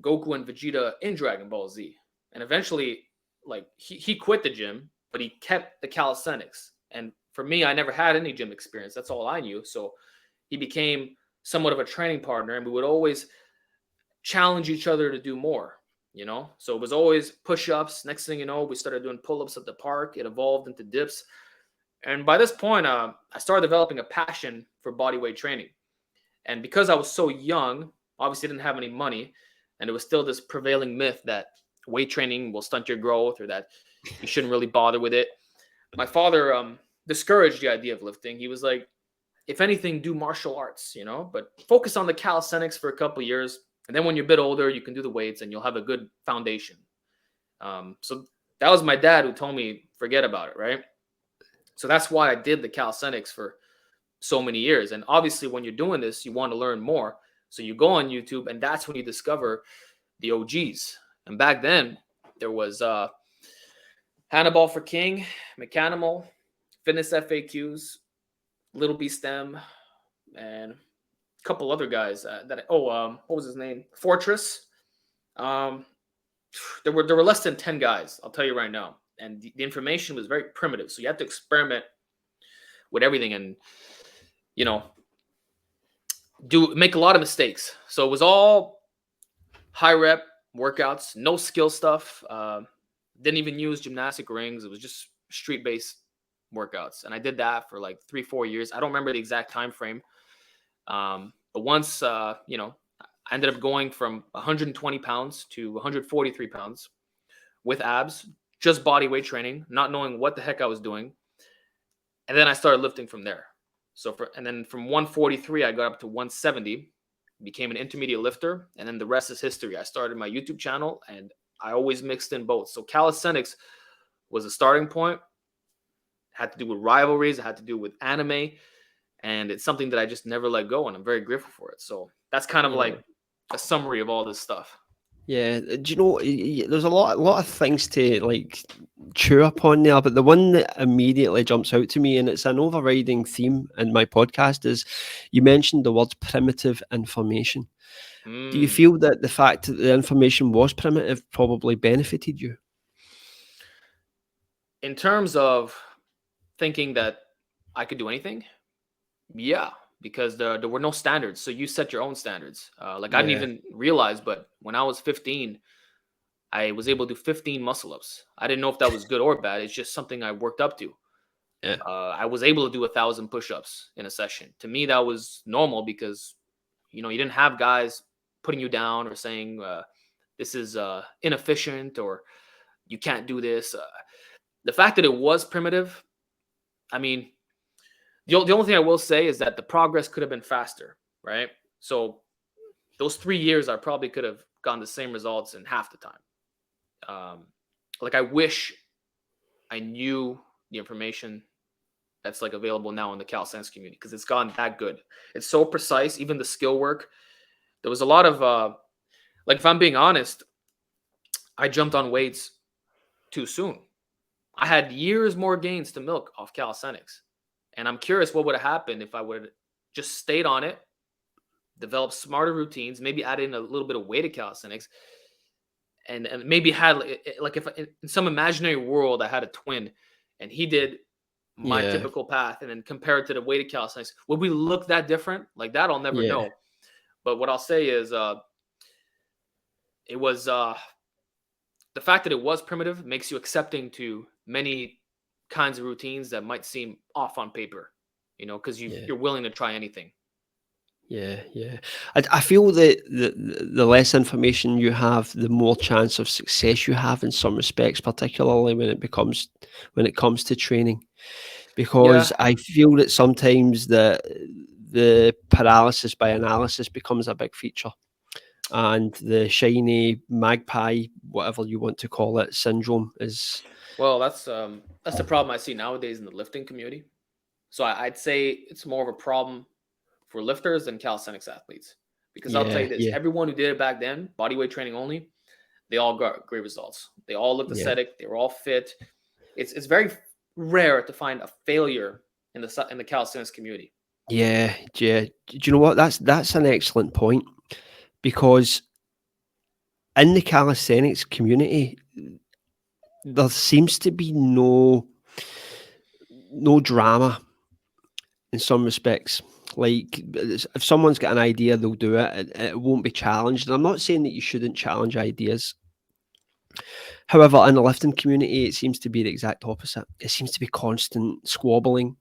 Goku and Vegeta in Dragon Ball Z. And eventually, like he quit the gym, but he kept the calisthenics. And for me, I never had any gym experience. That's all I knew. So he became somewhat of a training partner, and we would always challenge each other to do more. So it was always push-ups. Next thing you know, we started doing pull-ups at the park. It evolved into dips. And by this point, I started developing a passion for bodyweight training. And because I was so young, obviously didn't have any money, and it was still this prevailing myth that weight training will stunt your growth, or that you shouldn't really bother with it. My father discouraged the idea of lifting. He was like, if anything, do martial arts, but focus on the calisthenics for a couple of years. And then when you're a bit older, you can do the weights and you'll have a good foundation. So that was my dad who told me, forget about it, right? So that's why I did the calisthenics for so many years. And obviously, when you're doing this, you want to learn more. So you go on YouTube, and that's when you discover the OGs. And back then, there was Hannibal for King, Mechanimal, Fitness FAQs, Little B STEM, and a couple other guys what was his name? Fortress. There were less than 10 guys, I'll tell you right now. And the information was very primitive. So you had to experiment with everything and, make a lot of mistakes. So it was all high rep workouts, no skill stuff. Didn't even use gymnastic rings. It was just street based workouts, and I did that for like 3-4 years. I don't remember the exact time frame. But once, I ended up going from 120 pounds to 143 pounds with abs, just body weight training, not knowing what the heck I was doing. And then I started lifting from there. And then from 143, I got up to 170, became an intermediate lifter. And then the rest is history. I started my YouTube channel and I always mixed in both. So calisthenics was a starting point. It had to do with rivalries. It had to do with anime. And it's something that I just never let go. And I'm very grateful for it. So that's kind of like a summary of all this stuff. Yeah, do you know, there's a lot of things to like chew upon there, but the one that immediately jumps out to me, and it's an overriding theme in my podcast, is you mentioned the word primitive information. Do you feel that the fact that the information was primitive probably benefited you? In terms of thinking that I could do anything, yeah, because there were no standards. So you set your own standards. I didn't even realize, but when I was 15, I was able to do 15 muscle ups. I didn't know if that was good or bad. It's just something I worked up to. Yeah. I was able to do 1,000 push-ups in a session. To me, that was normal because, you didn't have guys putting you down or saying this is inefficient or you can't do this. The fact that it was primitive, I mean, the only thing I will say is that the progress could have been faster, right? So those 3 years, I probably could have gotten the same results in half the time. I wish I knew the information that's like available now in the calisthenics community because it's gotten that good. It's so precise, even the skill work. There was a lot of, if I'm being honest, I jumped on weights too soon. I had years more gains to milk off calisthenics. And I'm curious what would have happened if I would have just stayed on it, developed smarter routines, maybe add in a little bit of weight to calisthenics, and maybe had if in some imaginary world I had a twin and he did my typical path and then compare it to the weighted calisthenics, would we look that different? Like that, I'll never know. But what I'll say is it was the fact that it was primitive makes you accepting to many kinds of routines that might seem off on paper, because you're willing to try anything. Yeah. I feel that the less information you have, the more chance of success you have in some respects, particularly when it comes to training. Because I feel that sometimes the paralysis by analysis becomes a big feature. And the shiny magpie, whatever you want to call it, syndrome is... Well, that's the problem I see nowadays in the lifting community. So I'd say it's more of a problem for lifters than calisthenics athletes. Because I'll tell you this, everyone who did it back then, bodyweight training only, they all got great results. They all looked aesthetic. They were all fit. It's very rare to find a failure in the calisthenics community. Yeah. Do you know what? That's an excellent point, because in the calisthenics community, there seems to be no drama in some respects. Like, if someone's got an idea, they'll do it. It won't be challenged. And I'm not saying that you shouldn't challenge ideas. However, in the lifting community, it seems to be the exact opposite. It seems to be constant squabbling,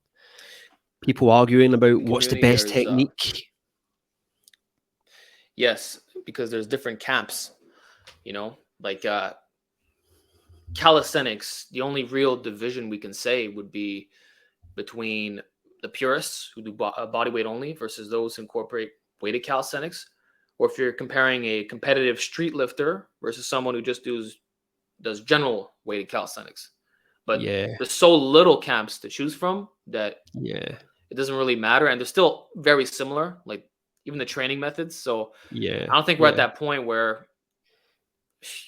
people arguing about what's the best technique. Yes, because there's different camps, calisthenics, the only real division we can say would be between the purists who do body weight only versus those who incorporate weighted calisthenics. Or if you're comparing a competitive street lifter versus someone who just does general weighted calisthenics. But there's so little camps to choose from that it doesn't really matter. And they're still very similar, like even the training methods. So I don't think we're at that point where,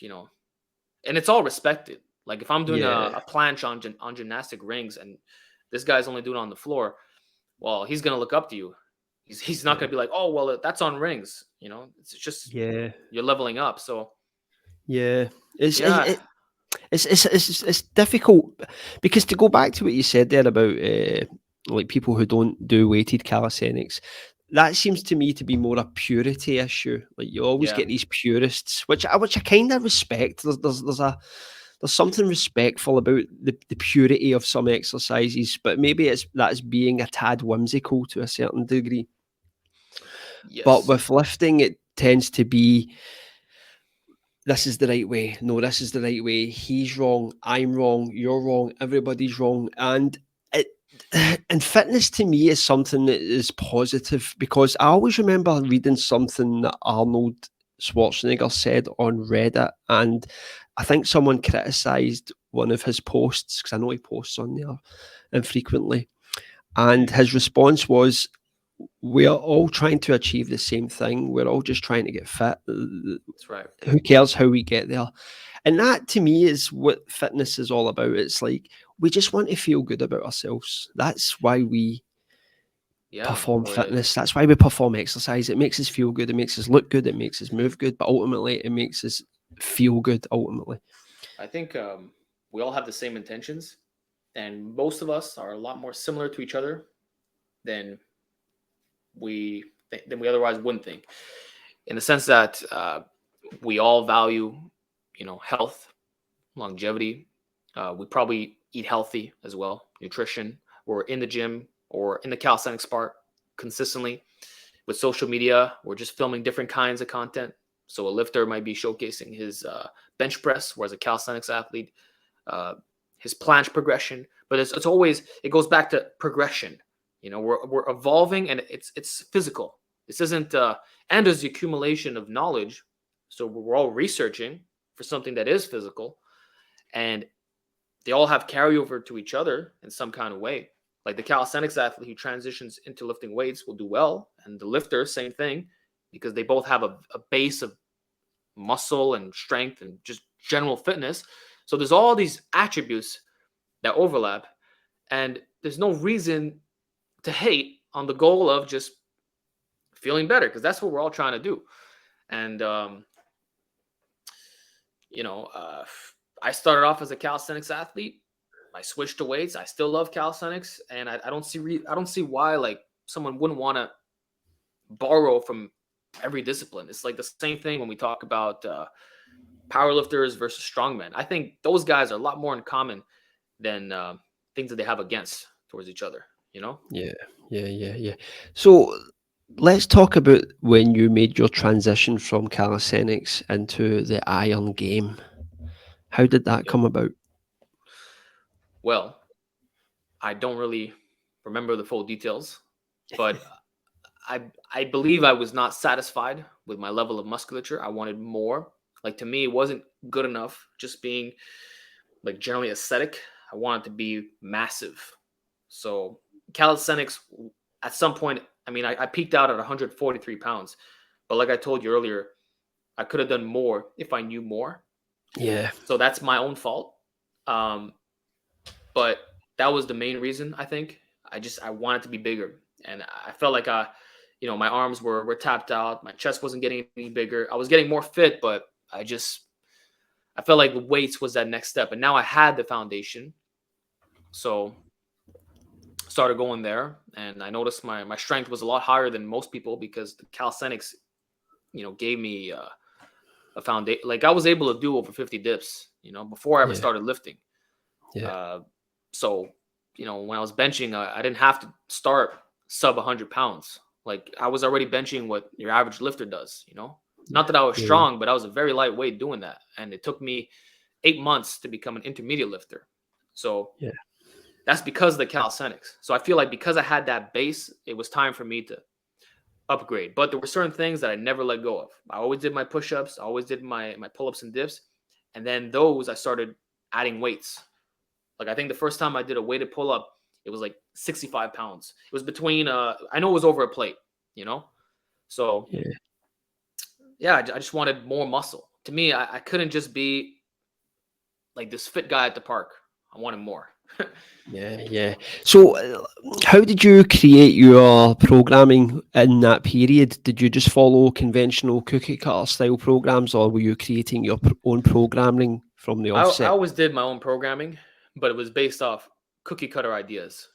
and it's all respected. Like if I'm doing a planche on gymnastic rings and this guy's only doing it on the floor, well, he's going to look up to you. He's not going to be like, oh, well, that's on rings. It's just you're leveling up. So it's difficult, because to go back to what you said there about like people who don't do weighted calisthenics, that seems to me to be more a purity issue. Like you always get these purists, which I kind of respect. There's there's something respectful about the purity of some exercises, but maybe that's being a tad whimsical to a certain degree. But Yes. with lifting, it tends to be, this is the right way. No, this is the right way. He's wrong. I'm wrong. You're wrong. Everybody's wrong. And it, and fitness to me is something that is positive, because I always remember reading something that Arnold Schwarzenegger said on Reddit, and I think someone criticized one of his posts, because I know he posts on there infrequently, and Mhm. his response was, we are all trying to achieve the same thing. We're all just trying to get fit. That's right. Who cares how we get there? And that to me is what fitness is all about. It's like we just want to feel good about ourselves. That's why we Yeah. perform Well, fitness. That's why we perform exercise. It makes us feel good. It makes us look good. It makes us move good. But ultimately, it makes us feel good. Ultimately, I think we all have the same intentions, and most of us are a lot more similar to each other than we otherwise wouldn't think. In the sense that we all value, health, longevity. We probably eat healthy as well, nutrition. We're in the gym or in the calisthenics part consistently. With social media, we're just filming different kinds of content. So a lifter might be showcasing his bench press, whereas a calisthenics athlete, uh, his planche progression. But it's always, it goes back to progression. We're evolving, and it's physical. This isn't and there's the accumulation of knowledge. So we're all researching for something that is physical, and they all have carryover to each other in some kind of way. Like the calisthenics athlete who transitions into lifting weights will do well, and the lifter, same thing, because they both have a base of muscle and strength and just general fitness. So there's all these attributes that overlap, and there's no reason to hate on the goal of just feeling better, because that's what we're all trying to do. And you know, uh, I started off as a calisthenics athlete. I switched to weights. I still love calisthenics, and I don't see I don't see why like someone wouldn't want to borrow from every discipline. It's like the same thing when we talk about powerlifters versus strongmen. I think those guys are a lot more in common than things that they have against towards each other. You know? yeah, yeah. So let's talk about when you made your transition from calisthenics into the iron game. How did that Okay. come about? Well, I don't really remember the full details, but I believe I was not satisfied with my level of musculature. I wanted more. Like to me, it wasn't good enough just being like generally aesthetic. I wanted to be massive. So calisthenics at some point, I mean, I peaked out at 143 pounds, but like I told you earlier, I could have done more if I knew more. Yeah, So that's my own fault. Um, but that was the main reason. I think I wanted to be bigger, and I felt like my arms were tapped out, my chest wasn't getting any bigger. I was getting more fit, but I felt like the weights was that next step, and now I had the foundation, so started going there, and I noticed my strength was a lot higher than most people because the calisthenics, gave me a foundation. Like I was able to do over 50 dips, before I ever yeah, started lifting. yeah, Uh, so, when I was benching, I didn't have to start sub 100 pounds. Like I was already benching what your average lifter does. Not yeah, that I was yeah, strong, but I was a very lightweight doing that, and it took me 8 months to become an intermediate lifter. So yeah, that's because of the calisthenics. So I feel like because I had that base, it was time for me to upgrade. But there were certain things that I never let go of. I always did my push-ups, I always did my pull-ups and dips, and then those I started adding weights. Like I think the first time I did a weighted pull-up, it was like 65 pounds. It was between I know it was over a plate, you know? So yeah. yeah, I just wanted more muscle. To me, I couldn't just be like this fit guy at the park. I wanted more. Yeah. So, how did you create your programming in that period? Did you just follow conventional cookie cutter style programs, or were you creating your own programming from the I offset? always did my own programming, but it was based off cookie cutter ideas.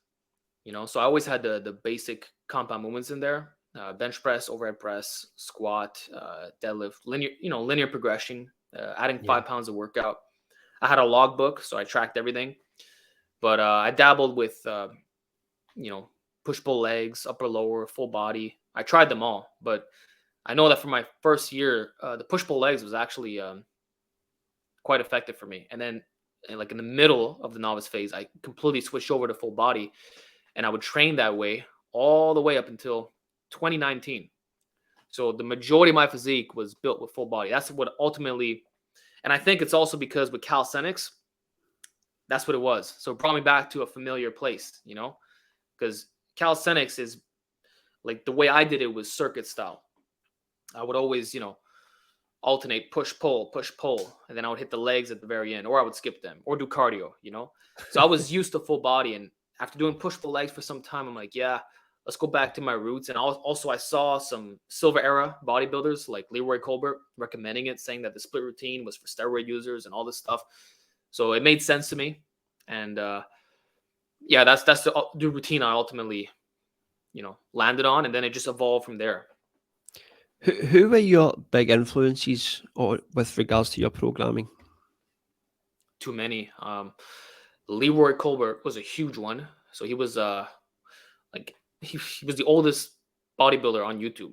So I always had the basic compound movements in there: bench press, overhead press, squat, deadlift, linear progression, adding Yeah, 5 pounds of workout. I had a logbook, so I tracked everything. But I dabbled with, push-pull legs, upper, lower, full body. I tried them all, but I know that for my first year, the push-pull legs was actually quite effective for me. And then, like in the middle of the novice phase, I completely switched over to full body, and I would train that way all the way up until 2019. So the majority of my physique was built with full body. That's what ultimately, and I think it's also because with calisthenics, that's what it was. So it brought me back to a familiar place, because calisthenics is like the way I did it was circuit style. I would always, alternate push, pull, and then I would hit the legs at the very end, or I would skip them, or do cardio. So I was used to full body, and after doing push pull legs for some time, I'm like, yeah, let's go back to my roots. And also I saw some silver era bodybuilders like Leroy Colbert recommending it, saying that the split routine was for steroid users and all this stuff. So it made sense to me, and yeah, that's the routine I ultimately, landed on, and then it just evolved from there. Who were your big influences with regards to your programming? Too many. Leroy Colbert was a huge one. So he was like he was the oldest bodybuilder on YouTube.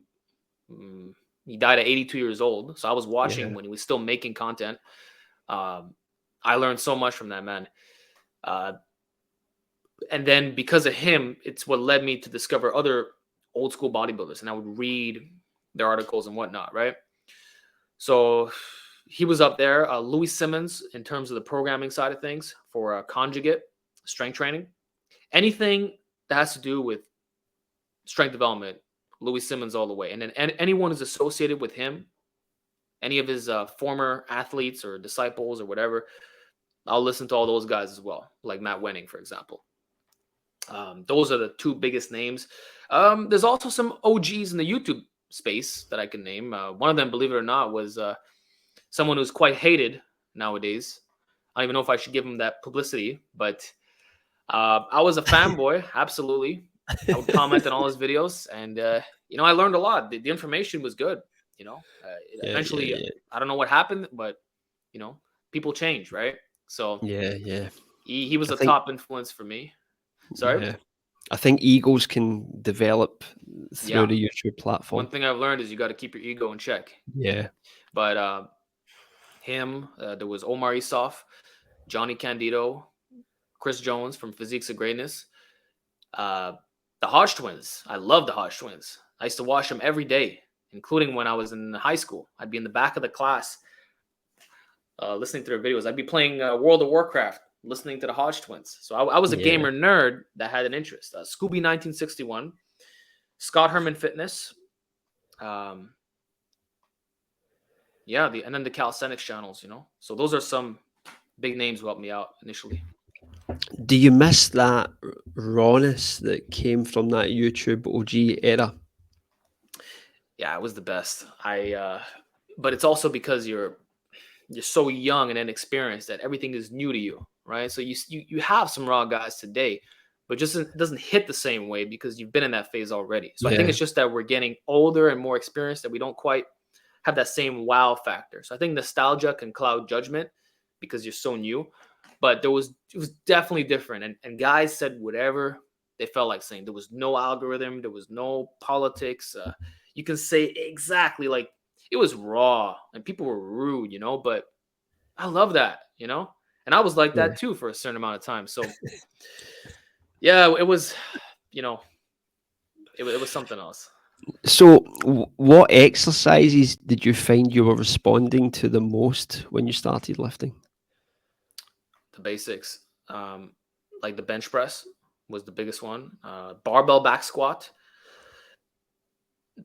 He died at 82 years old. So I was watching when he was still making content. I learned so much from that man. And then because of him, it's what led me to discover other old school bodybuilders, and I would read their articles and whatnot, right? So he was up there. Louis Simmons, in terms of the programming side of things for conjugate strength training, anything that has to do with strength development, Louis Simmons all the way. And then anyone who's associated with him, any of his former athletes or disciples or whatever, I'll listen to all those guys as well, like Matt Wenning, for example. Those are the two biggest names. There's also some OGs in the YouTube space that I can name. One of them, believe it or not, was someone who's quite hated nowadays. I don't even know if I should give him that publicity, but I was a fanboy, absolutely. I would comment on all his videos, and I learned a lot. The information was good. Eventually, I don't know what happened, but people change, right? So yeah. he was a top influence for me. Sorry. Yeah. I think egos can develop through the YouTube platform. One thing I've learned is you got to keep your ego in check. Yeah. But him, there was Omar Issoff, Johnny Candido, Chris Jones from Physiques of Greatness, the Hodge twins. I love the Hodge twins. I used to watch them every day, including when I was in high school. I'd be in the back of the class listening to their videos. I'd be playing World of Warcraft, listening to the Hodge twins. So I was a gamer nerd that had an interest. Scooby 1961, Scott Herman Fitness. And then the calisthenics channels, So those are some big names who helped me out initially. Do you miss that rawness that came from that YouTube OG era? Yeah, it was the best. But it's also because you're so young and inexperienced that everything is new to you, right? So you have some raw guys today, but just it doesn't hit the same way because you've been in that phase already. So I think it's just that we're getting older and more experienced that we don't quite have that same wow factor. So I think nostalgia can cloud judgment because you're so new, but it was definitely different. And guys said whatever they felt like saying. There was no algorithm. There was no politics. You can say exactly like it was raw and people were rude, but I love that, and I was like that too for a certain amount of time. So yeah, it was, it was something else. So what exercises did you find you were responding to the most when you started lifting? The basics, like the bench press was the biggest one. Barbell back squat.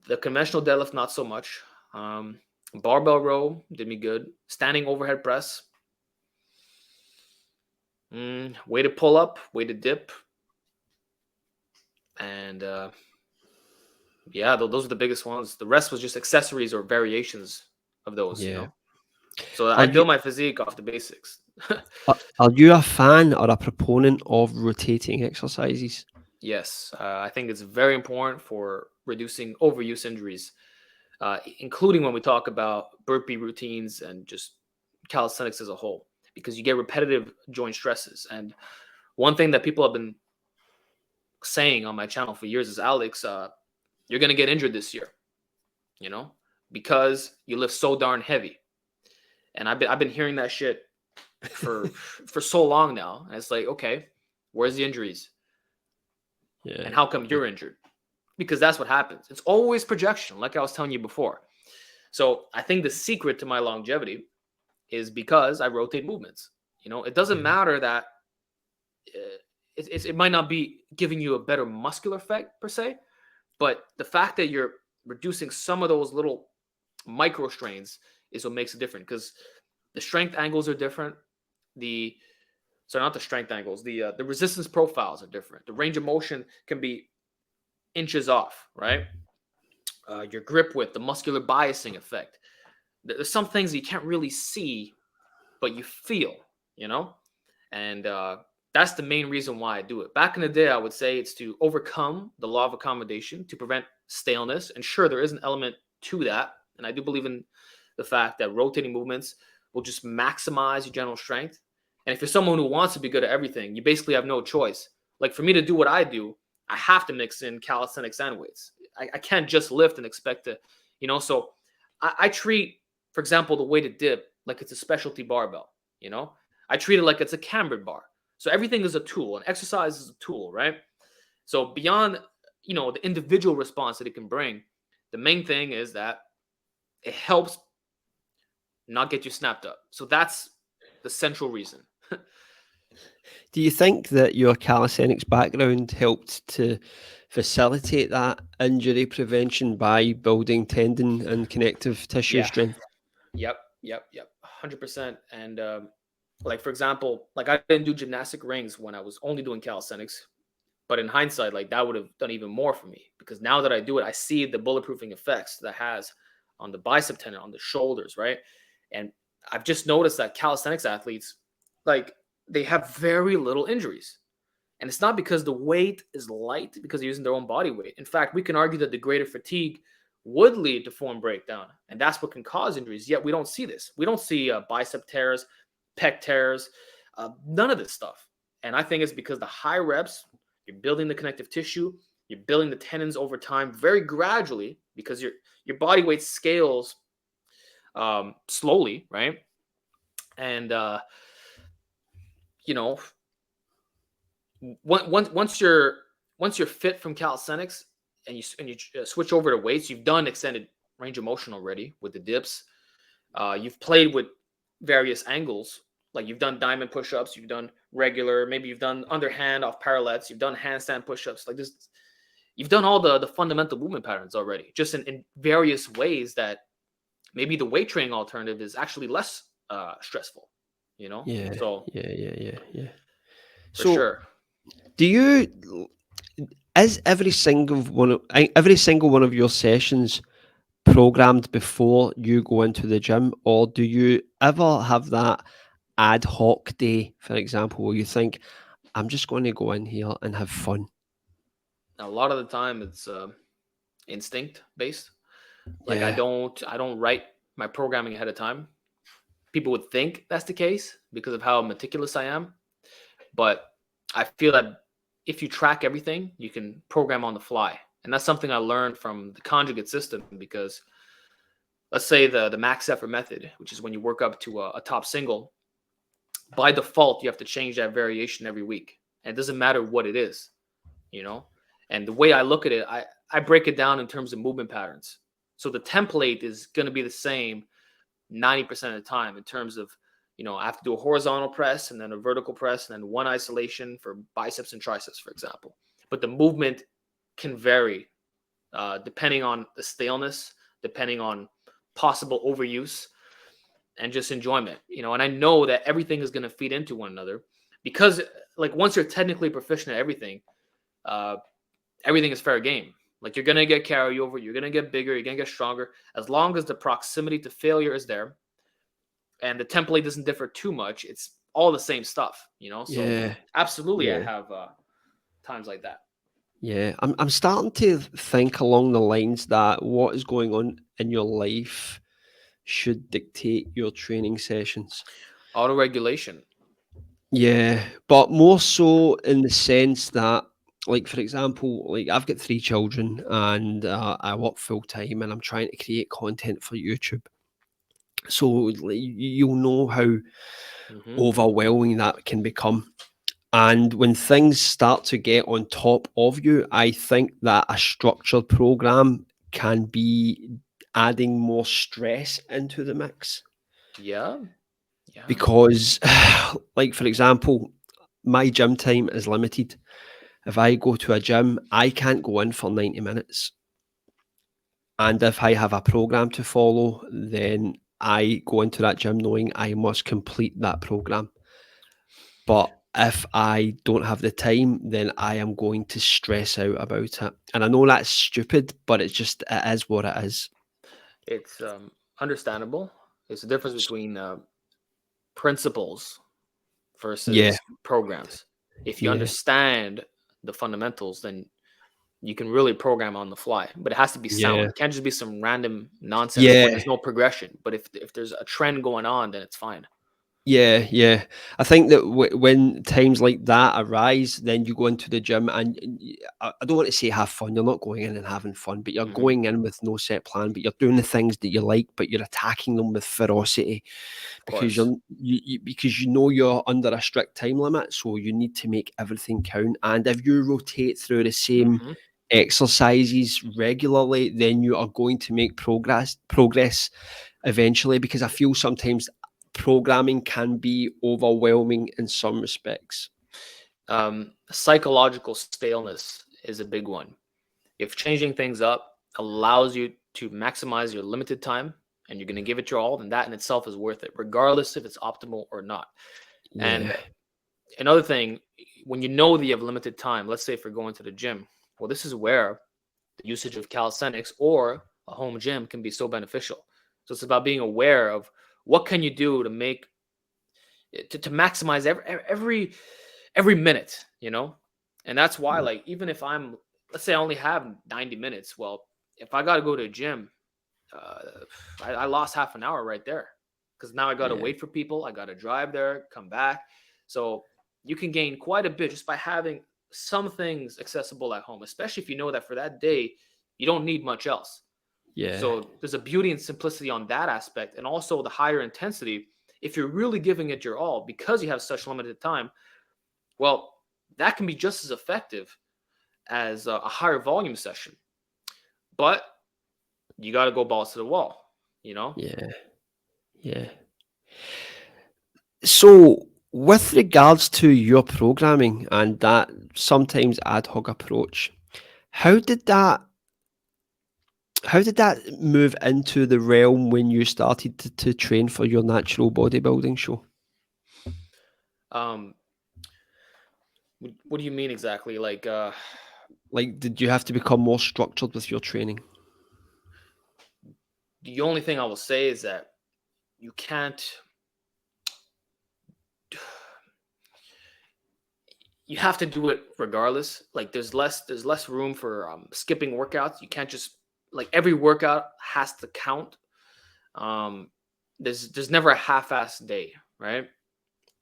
The conventional deadlift, not so much. Barbell row did me good. Standing overhead press. Weighted pull up, weighted dip. And those are the biggest ones. The rest was just accessories or variations of those, So I built my physique off the basics. Are you a fan or a proponent of rotating exercises? Yes, I think it's very important for reducing overuse injuries, including when we talk about burpee routines and just calisthenics as a whole. because you get repetitive joint stresses. And one thing that people have been saying on my channel for years is, Alex, you're going to get injured this year, because you lift so darn heavy. And I've been hearing that shit for so long now. And it's like, okay, where's the injuries? Yeah. And how come you're injured? Because that's what happens. It's always projection, like I was telling you before. So I think the secret to my longevity is because I rotate movements. It doesn't matter that it might not be giving you a better muscular effect per se, but the fact that you're reducing some of those little micro strains is what makes it different, because the strength angles are different. Not the strength angles, the resistance profiles are different. The range of motion can be inches off, right? Your grip width, the muscular biasing effect. There's some things that you can't really see, but you feel, and that's the main reason why I do it. Back in the day, I would say it's to overcome the law of accommodation, to prevent staleness. And sure, there is an element to that. And I do believe in the fact that rotating movements will just maximize your general strength. And if you're someone who wants to be good at everything, you basically have no choice. Like for me to do what I do, I have to mix in calisthenics and weights. I can't just lift and expect to, so I treat, for example, the weighted dip like it's a specialty barbell, I treat it like it's a cambered bar. So everything is a tool, and exercise is a tool, right? So beyond, the individual response that it can bring, the main thing is that it helps not get you snapped up. So that's the central reason. Do you think that your calisthenics background helped to facilitate that injury prevention by building tendon and connective tissue strength? Yep. 100%. And like, for example, like I didn't do gymnastic rings when I was only doing calisthenics. But in hindsight, like that would have done even more for me, because now that I do it, I see the bulletproofing effects that has on the bicep tendon, on the shoulders, right? And I've just noticed that calisthenics athletes, like, they have very little injuries. And it's not because the weight is light, because they're using their own body weight. In fact, we can argue that the greater fatigue would lead to form breakdown, and that's what can cause injuries. Yet we don't see this. We don't see bicep tears, pec tears, none of this stuff. And I think it's because the high reps, you're building the connective tissue, you're building the tendons over time very gradually, because your body weight scales slowly, right? And once you're fit from calisthenics and you switch over to weights, you've done extended range of motion already with the dips. You've played with various angles, like you've done diamond push-ups, you've done regular, maybe you've done underhand off parallettes, you've done handstand push-ups, like this. You've done all the fundamental movement patterns already, just in various ways that maybe the weight training alternative is actually less stressful, Yeah. So Yeah. for So sure. Is every single one of your sessions programmed before you go into the gym, or do you ever have that ad hoc day, for example, where you think, I'm just going to go in here and have fun? Now, a lot of the time it's instinct based. Like Yeah. I don't write my programming ahead of time. People would think that's the case because of how meticulous I am, but I feel that if you track everything, you can program on the fly. And that's something I learned from the conjugate system, because let's say the max effort method, which is when you work up to a top single, by default, you have to change that variation every week. And it doesn't matter what it is, And the way I look at it, I break it down in terms of movement patterns. So the template is going to be the same 90% of the time in terms of, I have to do a horizontal press and then a vertical press and then one isolation for biceps and triceps, for example. But the movement can vary depending on the staleness, depending on possible overuse and just enjoyment, and I know that everything is going to feed into one another, because like once you're technically proficient at everything, everything is fair game. Like you're going to get carryover, you're going to get bigger, you're going to get stronger, as long as the proximity to failure is there and the template doesn't differ too much. It's all the same stuff, So absolutely, I have times like that. Yeah, I'm starting to think along the lines that what is going on in your life should dictate your training sessions. Auto regulation. Yeah, but more so in the sense that, like, for example, like I've got 3 children and I work full time and I'm trying to create content for YouTube. So like, you'll know how Hmm. overwhelming that can become. And when things start to get on top of you, I think that a structured program can be adding more stress into the mix. Yeah. Yeah. Because, like, for example, my gym time is limited. If I go to a gym, I can't go in for 90 minutes. And if I have a program to follow, then I go into that gym knowing I must complete that program. But if I don't have the time, then I am going to stress out about it. And I know that's stupid, but it is what it is. It's understandable. It's the difference between principles Yeah, versus programs. If you yeah, understand the fundamentals, then you can really program on the fly. But it has to be sound. yeah, It can't just be some random nonsense where yeah. there's no progression. But if there's a trend going on, then it's fine. Yeah, yeah. I think that when times like that arise, then you go into the gym and I don't want to say have fun. You're not going in and having fun, but you're Hmm. going in with no set plan. But you're doing the things that you like, but you're attacking them with ferocity Of because course. because you know you're under a strict time limit, so you need to make everything count. And if you rotate through the same Hmm. exercises regularly, then you are going to make progress eventually, because I feel sometimes programming can be overwhelming in some respects. Psychological staleness is a big one. If changing things up allows you to maximize your limited time and you're going to give it your all, then that in itself is worth it, regardless if it's optimal or not. Yeah, And another thing, when you know that you have limited time, let's say if you're going to the gym, well, this is where the usage of calisthenics or a home gym can be so beneficial. So it's about being aware of what can you do to make to maximize every minute, and that's why, yeah, like, even if let's say I only have 90 minutes, well, if I got to go to a gym, uh, I lost half an hour right there because now I got to yeah, wait for people, I got to drive there, come back. So you can gain quite a bit just by having some things accessible at home, especially if you know that for that day you don't need much else. yeah, So there's a beauty and simplicity on that aspect, and also the higher intensity. If you're really giving it your all because you have such limited time, well, that can be just as effective as a higher volume session. But you got to go balls to the wall, you know? yeah, yeah. So, with regards to your programming and that sometimes ad hoc approach, how did that how did that move into the realm when you started to train for your natural bodybuilding show? Um, what do you mean exactly? Like, Like, did you have to become more structured with your training? the only thing I will say is that you can't, you have to do it regardless. Like, there's less room for skipping workouts. You can't just, like, every workout has to count. Um, there's never a half-assed day, right?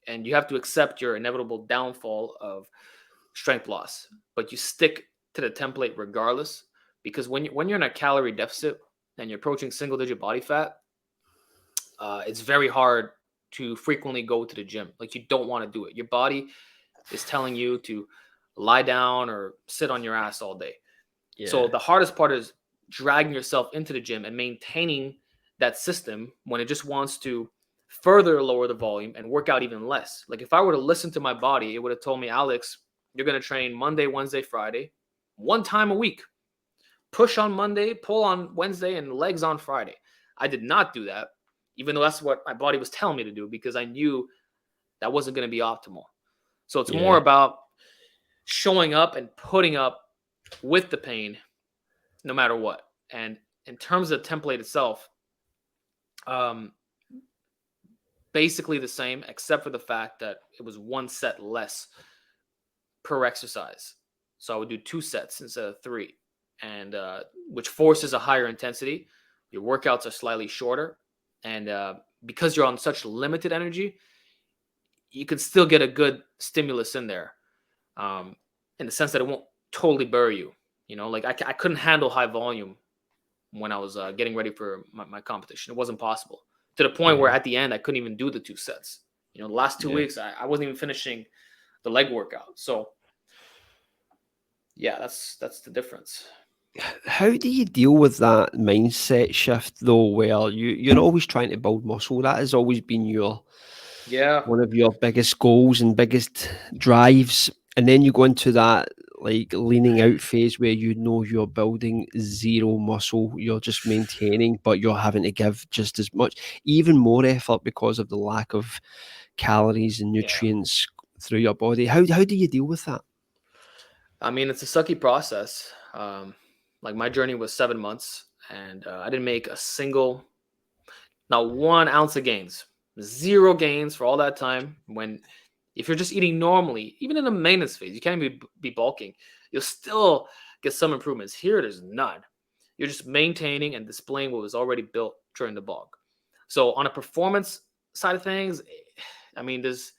And you have to accept your inevitable downfall of strength loss, but you stick to the template regardless, because when you're in a calorie deficit and you're approaching single digit body fat, it's very hard to frequently go to the gym. Like, you don't want to do it. Your body is telling you to lie down or sit on your ass all day. So Yeah, the hardest part is dragging yourself into the gym and maintaining that system when it just wants to further lower the volume and work out even less. Like, if I were to listen to my body, it would have told me, Alex, you're going to train Monday, Wednesday, Friday, one time a week. Push on Monday, pull on Wednesday, and legs on Friday. I did not do that, even though that's what my body was telling me to do, because I knew that wasn't going to be optimal. So it's more yeah, about showing up and putting up with the pain no matter what. And in terms of the template itself, um, basically the same, except for the fact that it was one set less per exercise. So I would do 2 sets instead of 3, and which forces a higher intensity. Your workouts are slightly shorter, and because you're on such limited energy, you can still get a good stimulus in there, in the sense that it won't totally bury you. Like I couldn't handle high volume when I was getting ready for my competition. It wasn't possible, to the point where Yeah, at the end I couldn't even do the 2 sets. The last 2 yeah. weeks I wasn't even finishing the leg workout. So yeah, that's the difference. How do you deal with that mindset shift though, where you're always trying to build muscle? That has always been your Yeah, one of your biggest goals and biggest drives, and then you go into that like leaning out phase where you know you're building zero muscle, you're just maintaining, but you're having to give just as much, even more effort because of the lack of calories and yeah. nutrients through your body. How do you deal with that? I mean, it's a sucky process. Like my journey was 7 months, and I didn't make a single, not 1 ounce of gains, zero gains for all that time. When if you're just eating normally, even in the maintenance phase, you can't be bulking. You'll still get some improvements. Here, there's none. You're just maintaining and displaying what was already built during the bulk. So on a performance side of things, I mean, there's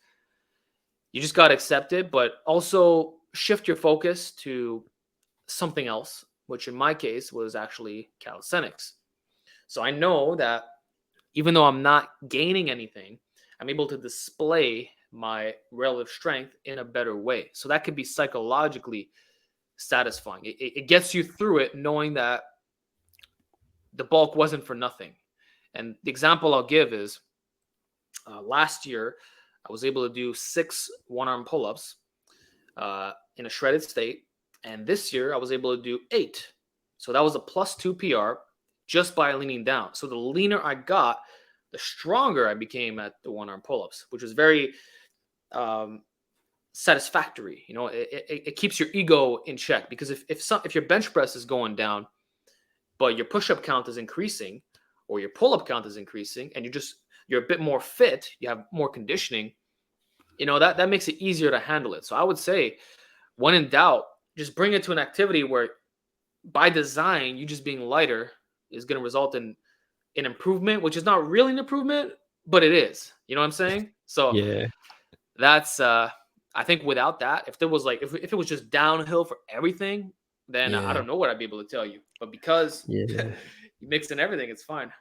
you just got to accept it, but also shift your focus to something else, which in my case was actually calisthenics. So I know that even though I'm not gaining anything, I'm able to display my relative strength in a better way. So that could be psychologically satisfying. It gets you through it knowing that the bulk wasn't for nothing. And the example I'll give is last year, I was able to do 6 1-arm pull ups in a shredded state. And this year, I was able to do 8. So that was a +2 PR just by leaning down. So the leaner I got, the stronger I became at the 1-arm pull ups, which was very um, satisfactory. It keeps your ego in check, because if your bench press is going down, but your push up count is increasing, or your pull up count is increasing, and you're a bit more fit, you have more conditioning, that makes it easier to handle it. So I would say, when in doubt, just bring it to an activity where by design, you just being lighter is going to result in an improvement, which is not really an improvement, but it is. You know what I'm saying? So Yeah, that's I think without that, if there was like if it was just downhill for everything, then I yeah, don't know what I'd be able to tell you. But because yeah. you mix in everything, it's fine.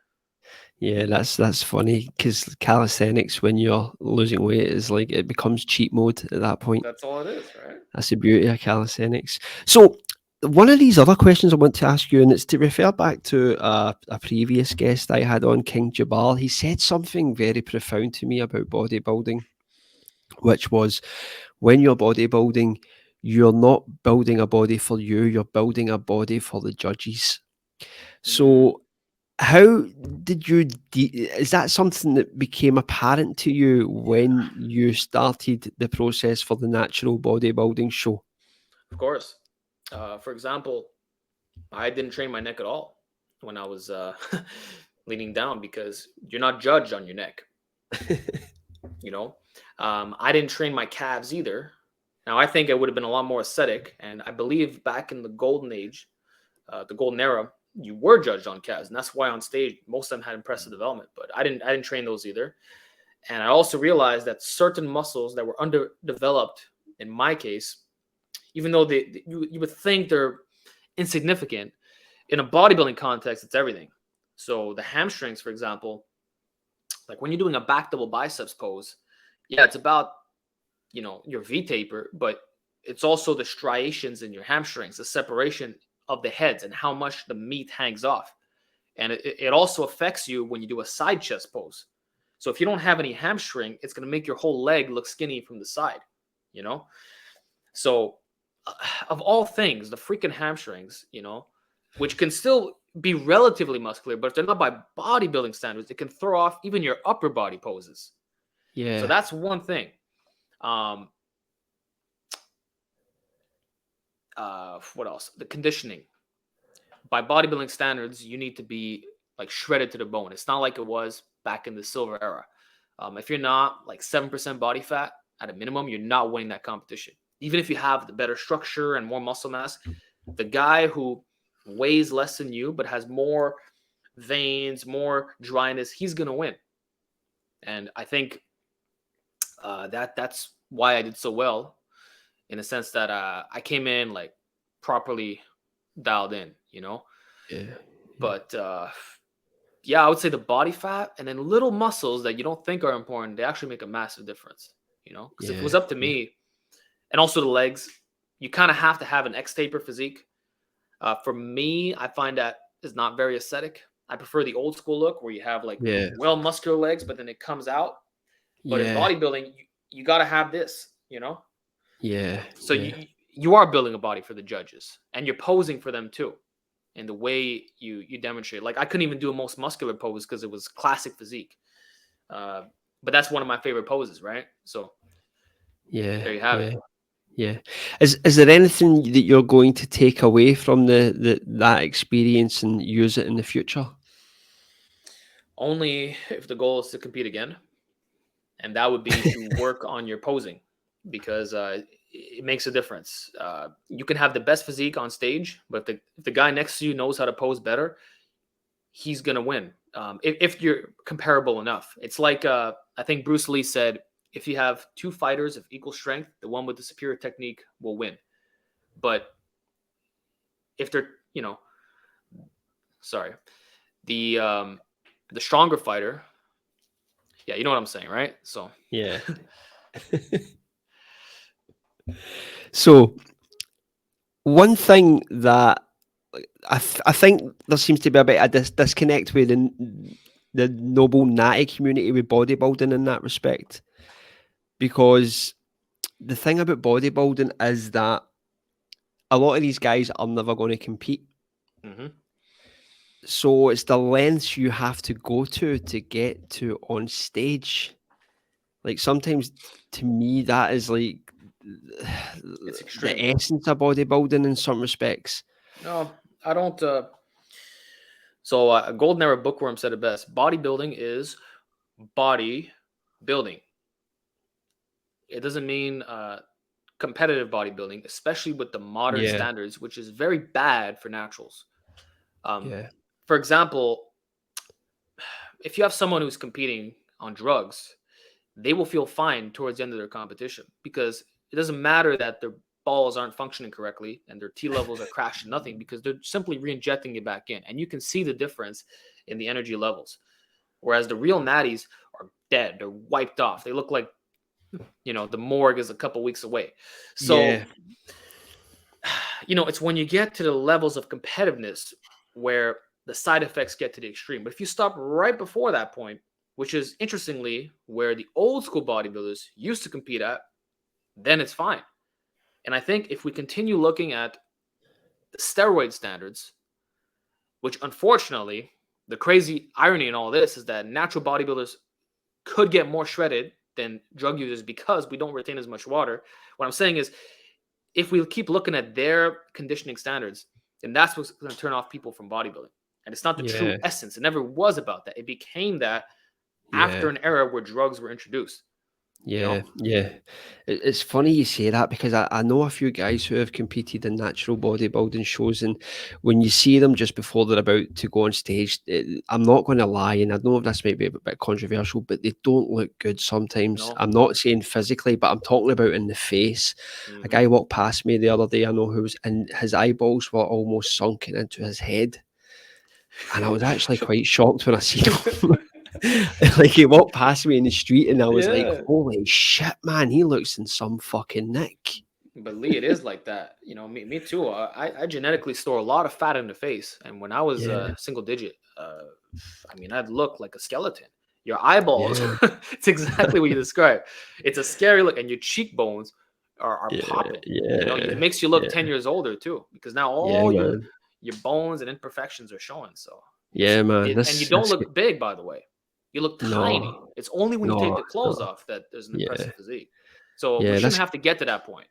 Yeah, that's funny because calisthenics, when you're losing weight, is like it becomes cheat mode at that point. That's all it is, right? That's the beauty of calisthenics. So, one of these other questions I want to ask you, and it's to refer back to a previous guest I had on, King Jabal. He said something very profound to me about bodybuilding, which was when you're bodybuilding, you're not building a body for you, you're building a body for the judges. Mm, So, how did you is that something that became apparent to you yeah, when you started the process for the natural bodybuilding show? of course. For example, I didn't train my neck at all when I was leaning down, because you're not judged on your neck. You know, I didn't train my calves either. Now I think it would have been a lot more aesthetic, and I believe back in the golden age, the golden era, you were judged on calves, and that's why on stage most of them had impressive development. But I didn't train those either, and I also realized that certain muscles that were underdeveloped in my case, even though you would think they're insignificant, in a bodybuilding context, it's everything. So the hamstrings, for example, like when you're doing a back double biceps pose, yeah, it's about your V taper, but it's also the striations in your hamstrings, the separation of the heads, and how much the meat hangs off. And it also affects you when you do a side chest pose. So if you don't have any hamstring, it's going to make your whole leg look skinny from the side, you know? So, of all things, the freaking hamstrings, which can still be relatively muscular, but if they're not by bodybuilding standards, it can throw off even your upper body poses. So Yeah, that's one thing. Um, what else? The conditioning. By bodybuilding standards, you need to be like shredded to the bone. It's not like it was back in the silver era. If you're not like 7% body fat at a minimum, you're not winning that competition. Even if you have the better structure and more muscle mass, the guy who weighs less than you but has more veins, more dryness, he's gonna win. And I think That's why I did so well, in the sense that I came in like properly dialed in, you know. Yeah. Yeah. But yeah, I would say the body fat and then little muscles that you don't think are important, they actually make a massive difference, you know. Because if it was Yeah. up to me, and also the legs, you kind of have to have an X taper physique. For me, I find that is not very aesthetic. I prefer the old school look where you have like Yeah. well muscular legs, but then it comes out. But in Yeah. bodybuilding, you got to have this, you know. Yeah. So Yeah. you are building a body for the judges, and you're posing for them too. And the way you demonstrate, like I couldn't even do a most muscular pose because it was classic physique. Uh, but that's one of my favorite poses, right? So Yeah. there you have it. Yeah. Yeah. Is there anything that you're going to take away from that experience and use it in the future? Only if the goal is to compete again, and that would be to work on your posing, because it makes a difference. You can have the best physique on stage, but if the guy next to you knows how to pose better, he's gonna win. If you're comparable enough, it's like I think Bruce Lee said, if you have two fighters of equal strength, the one with the superior technique will win. But if they're, you know, sorry, the stronger fighter, yeah, you know what I'm saying, right? So Yeah. So one thing that I think there seems to be a bit of disconnect with the noble natty community with bodybuilding in that respect, because the thing about bodybuilding is that a lot of these guys are never going to compete. mhm. So it's the lengths you have to go to get to on stage. Like sometimes to me that is like It's the extreme. essence of bodybuilding in some respects. No, I don't. So a golden era bookworm said it best: bodybuilding is body building. It doesn't mean competitive bodybuilding, especially with the modern Yeah, standards, which is very bad for naturals. Um, yeah, for example, if you have someone who's competing on drugs, they will feel fine towards the end of their competition, because it doesn't matter that their balls aren't functioning correctly and their T levels are crashing nothing, because they're simply re-injecting it back in. And you can see the difference in the energy levels. Whereas the real natties are dead. They're wiped off. They look like, you know, the morgue is a couple weeks away. So, yeah, you know, it's when you get to the levels of competitiveness where the side effects get to the extreme. But if you stop right before that point, which is interestingly where the old school bodybuilders used to compete at, then it's fine. And I think if we continue looking at the steroid standards, which unfortunately, the crazy irony in all this is that natural bodybuilders could get more shredded than drug users because we don't retain as much water. What I'm saying is, if we keep looking at their conditioning standards, then that's what's going to turn off people from bodybuilding. And it's not the true yeah, essence. It never was about that. It became that after yeah. an era where drugs were introduced, you know? Yeah, yeah. It's funny you say that because I know a few guys who have competed in natural bodybuilding shows, and when you see them just before they're about to go on stage, I'm not going to lie, and I know this might be a bit controversial, but they don't look good sometimes. No. I'm not saying physically, but I'm talking about in the face. A Hmm. guy walked past me the other day, I know, who was, and his eyeballs were almost sunken into his head. And I was actually quite shocked when I seen him. Like, he walked past me in the street, and I was like, Yeah. "Holy shit, man, he looks in some fucking nick." But Lee, it is like that. You know, me too. I genetically store a lot of fat in the face. And when I was Yeah, single digit, I mean, I'd look like a skeleton. Your eyeballs, yeah, it's exactly what you described. It's a scary look, and your cheekbones are yeah, popping. You know, it yeah, makes you look 10 yeah, years older too, because now yeah, all man. your bones and imperfections are showing. So Yeah, man. and you This don't this look big, by the way. You look tiny. no, It's only when you take no, the clothes no. off that there's an Yeah, impressive physique. So we yeah, shouldn't this have to get to that point.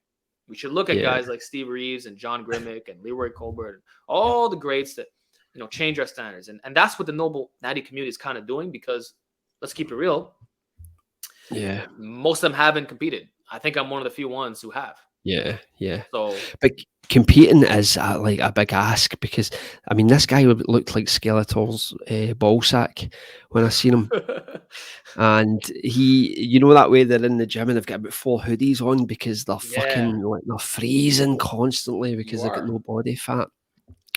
We should look at yeah, guys like Steve Reeves and John Grimmick and Leroy Colbert and all the greats that, you know, change our standards. And that's what the noble natty community is kind of doing, because let's keep it real, yeah. most of them haven't competed. I think I'm one of the few ones who have. Yeah, yeah. So But competing is like a big ask because I mean this guy looked like Skeletor's ball sack when I seen him. And you know that way they're in the gym and they've got about 4 hoodies on because they're yeah, fucking like they're freezing constantly you because they've got are. no body fat.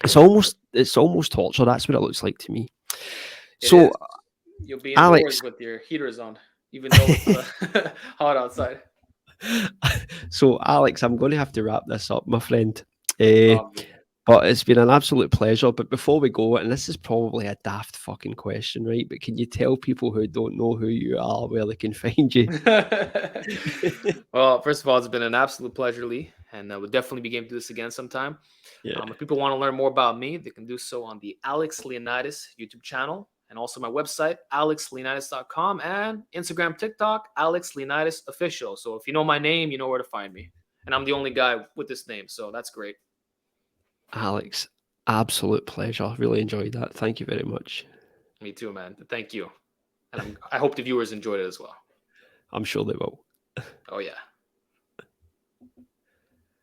It's almost torture. That's what it looks like to me. It So is. You'll be Alex, indoors with your heaters on, even though it's hot outside. so Alex, I'm going to have to wrap this up, my friend. No Uh, problem. but it's been an absolute pleasure. But before we go, and this is probably a daft fucking question, right? But can you tell people who don't know who you are where they can find you? Well, first of all, it's been an absolute pleasure, Lee, and we'll definitely be game to do this again sometime. Yeah, If people want to learn more about me, they can do so on the Alex Leonidas YouTube channel and also my website, alexleonidas.com, and Instagram, TikTok, Alex Leonidas Official. So if you know my name, you know where to find me. And I'm the only guy with this name, so that's great. Alex, absolute pleasure. Really enjoyed that. Thank you very much. Me too, man. Thank you. And I hope the viewers enjoyed it as well. I'm sure they will. Oh, yeah.